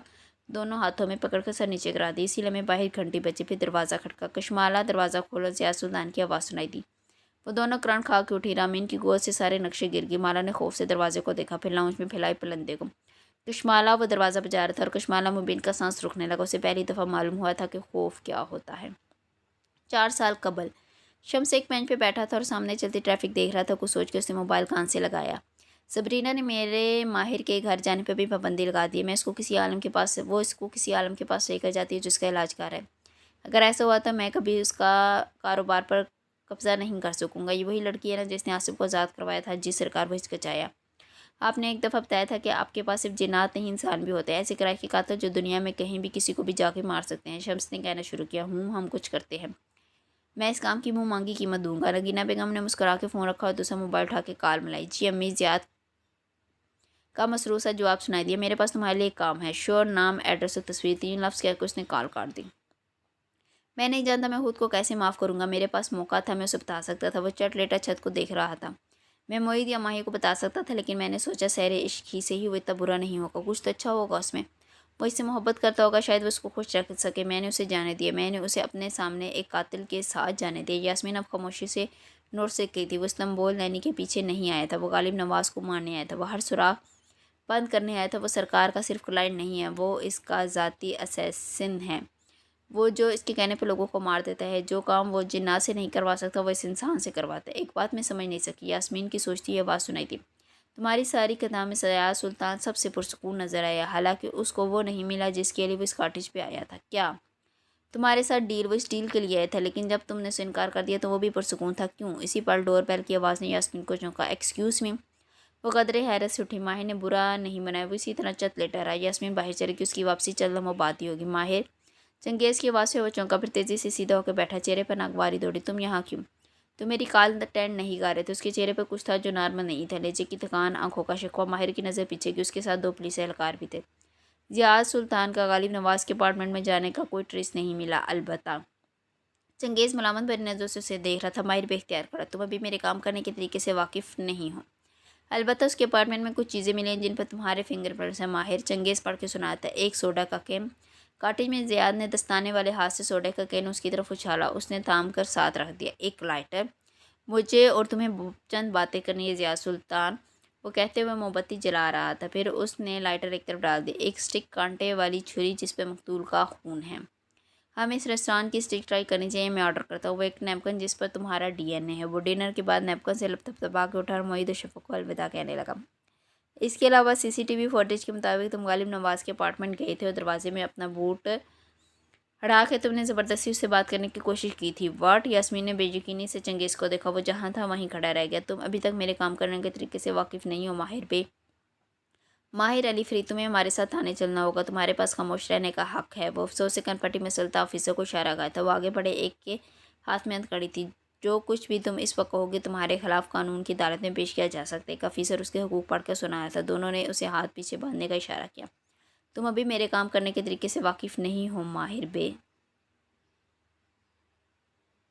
दोनों हाथों में पकड़कर सर नीचे करा दी। इसी लम्हे बाहर घंटी बजी। फिर दरवाज़ा खटका। कशमाला दरवाज़ा खोला। ज़िया सुल्तान की आवाज़ सुनाई दी। वो दोनों करण खा के उठी। रामीन की गोद से सारे नक्शे गिर गए। माला ने खौफ से दरवाजे को देखा, फिर लाउंज में फैलाई पलंदे को। कशमाला वो दरवाज़ा बजा रहा था और कशमाला मुबीन का सांस रुकने लगा। उसे पहली दफ़ा मालूम हुआ था कि खौफ क्या होता है। 4 साल कबल शम्स एक बेंच पे बैठा था और सामने चलती ट्रैफिक देख रहा था। कुछ सोच के उसने मोबाइल कान से लगाया। सबरीना ने मेरे माहिर के घर जाने पर भी पाबंदी लगा दी है। मैं इसको किसी आलम के पास लेकर जाती है जिसका इलाज कर रहा है। अगर ऐसा हुआ तो मैं कभी उसका कारोबार पर कब्ज़ा नहीं कर सकूँगा। ये वही लड़की है ना जिसने आसिफ को आज़ाद करवाया था? जी सरकार, वो हिचकिचाया। آپ نے ایک دفعہ بتایا تھا کہ آپ کے پاس صرف جنات نہیں انسان بھی ہوتے ہیں، ایسے کرائے کے قاتل جو دنیا میں کہیں بھی کسی کو بھی جا کے مار سکتے ہیں۔ شمس نے کہنا شروع کیا، ہم کچھ کرتے ہیں۔ میں اس کام کی منہ مانگی قیمت دوں گا۔ نگینہ بیگم نے مسکرا کے فون رکھا اور دوسرا موبائل اٹھا کے کال ملائی۔ جی امی، زیاد کا مسرور سا جواب سنائی دیا۔ میرے پاس تمہارے لیے ایک کام ہے۔ شور، نام، ایڈریس اور تصویر۔ 3 لفظ کہہ کے اس نے کال کاٹ دی۔ میں نہیں جانتا میں خود کو کیسے معاف کروں گا۔ میرے پاس موقع تھا، میں اسے بتا سکتا تھا۔ وہ چٹ لیٹا چھت کو دیکھ رہا تھا۔ میں معید یا ماہی کو بتا سکتا تھا، لیکن میں نے سوچا سیر عشق ہی سے ہی وہ اتنا برا نہیں ہوگا، کچھ تو اچھا ہوگا اس میں۔ وہ اس سے محبت کرتا ہوگا، شاید وہ اس کو خوش رکھ سکے۔ میں نے اسے جانے دیا، میں نے اسے اپنے سامنے ایک قاتل کے ساتھ جانے دیا۔ یاسمین اب خاموشی سے نوٹ سے کہتی تھی، وہ استنبول نینی کے پیچھے نہیں آیا تھا، وہ غالب نواز کو مارنے آیا تھا، وہ ہر سراغ بند کرنے آیا تھا۔ وہ سرکار کا صرف کلائنٹ نہیں ہے، وہ اس کا ذاتی اسیسن ہے، وہ جو اس کے کہنے پہ لوگوں کو مار دیتا ہے۔ جو کام وہ جنات سے نہیں کروا سکتا وہ اس انسان سے کرواتا ہے۔ ایک بات میں سمجھ نہیں سکی، یاسمین کی سوچتی یہ آواز سنائی تھی، تمہاری ساری کتاب میں زیاد سلطان سب سے پرسکون نظر آیا، حالانکہ اس کو وہ نہیں ملا جس کے لیے وہ اس کاٹیج پہ آیا تھا۔ کیا تمہارے ساتھ ڈیل؟ وہ اس ڈیل کے لیے آیا تھا، لیکن جب تم نے اسے انکار کر دیا تو وہ بھی پرسکون تھا، کیوں؟ اسی پر ڈور بیل کی آواز نے یاسمین کو چونکا۔ Excuse me. وہ قدرے حیرت سے اٹھی۔ ماہر نے برا نہیں بنایا، وہ اسی طرح چت لیٹا رہا۔ یاسمین باہر چلی گئی، اس کی واپسی چند لمحوں بعد ہی ہوگی۔ ماہر؟ چنگیز کی آواز سے وہ چونکا، پھر تیزی سے سیدھا ہو کے بیٹھا، چہرے پر ناگواری دوڑی۔ تم یہاں کیوں؟ تم میری کال اٹینڈ نہیں کر رہے تھے؟ اس کے چہرے پر کچھ تھا جو نارمل نہیں تھا، لہجے کی تھکان، آنکھوں کا شکوہ۔ ماہر کی نظر پیچھے گئی، اس کے ساتھ 2 پولیس اہلکار بھی تھے۔ زیاد سلطان کا غالب نواز کے اپارٹمنٹ میں جانے کا کوئی ٹریس نہیں ملا، البتہ چنگیز ملامت بھری نظروں سے اسے دیکھ رہا تھا۔ ماہر بے اختیار کھڑا، تم ابھی میرے کام کرنے کے طریقے سے واقف نہیں ہو۔ البتہ اس کے اپارٹمنٹ میں کچھ چیزیں ملی ہیں جن پر تمہارے فنگر پرنٹس ہیں۔ ماہر؟ چنگیز پڑھ کے سناتا ہے، ایک سوڈا کا کین۔ کاٹیج میں زیاد نے دستانے والے ہاتھ سے سوڈے کا کین اس کی طرف اچھالا، اس نے تھام کر ساتھ رکھ دیا۔ ایک لائٹر؟ مجھے اور تمہیں چند باتیں کرنی ہے زیاد سلطان، وہ کہتے ہوئے موم بتی جلا رہا تھا، پھر اس نے لائٹر ایک طرف ڈال دی۔ ایک سٹک، کانٹے والی چھری جس پہ مقتول کا خون ہے۔ ہمیں اس ریسٹوران کی سٹک ٹرائی کرنی چاہیے، میں آرڈر کرتا ہوں۔ وہ ایک نیپکن جس پر تمہارا ڈی این اے ہے۔ وہ ڈنر کے بعد نیپکن سے تھپتھپا کے اٹھا اور معید و شفق کو الوداع کہنے لگا۔ اس کے علاوہ سی سی ٹی وی فوٹیج کے مطابق تم غالب نواز کے اپارٹمنٹ گئے تھے اور دروازے میں اپنا بوٹ ہڑا کے تم نے زبردستی اس سے بات کرنے کی کوشش کی تھی۔ واٹ؟ یاسمین نے بے یقینی سے چنگیز کو دیکھا، وہ جہاں تھا وہیں کھڑا رہ گیا۔ تم ابھی تک میرے کام کرنے کے طریقے سے واقف نہیں ہو ماہر بے۔ ماہر علی فرید، تمہیں ہمارے ساتھ تھانے چلنا ہوگا، تمہارے پاس خاموش رہنے کا حق ہے۔ وہ افسوس سے کنپٹی میں سلتا آفیسر کو اشارہ کیا تھا، وہ آگے بڑھے، ایک کے ہاتھ میں ہتھکڑی تھی۔ جو کچھ بھی تم اس وقت کہو گے تمہارے خلاف قانون کی عدالت میں پیش کیا جا سکتا ہے۔ ایک آفیسر اس کے حقوق پڑھ کر سنایا تھا۔ دونوں نے اسے ہاتھ پیچھے باندھنے کا اشارہ کیا۔ تم ابھی میرے کام کرنے کے طریقے سے واقف نہیں ہو ماہر بے۔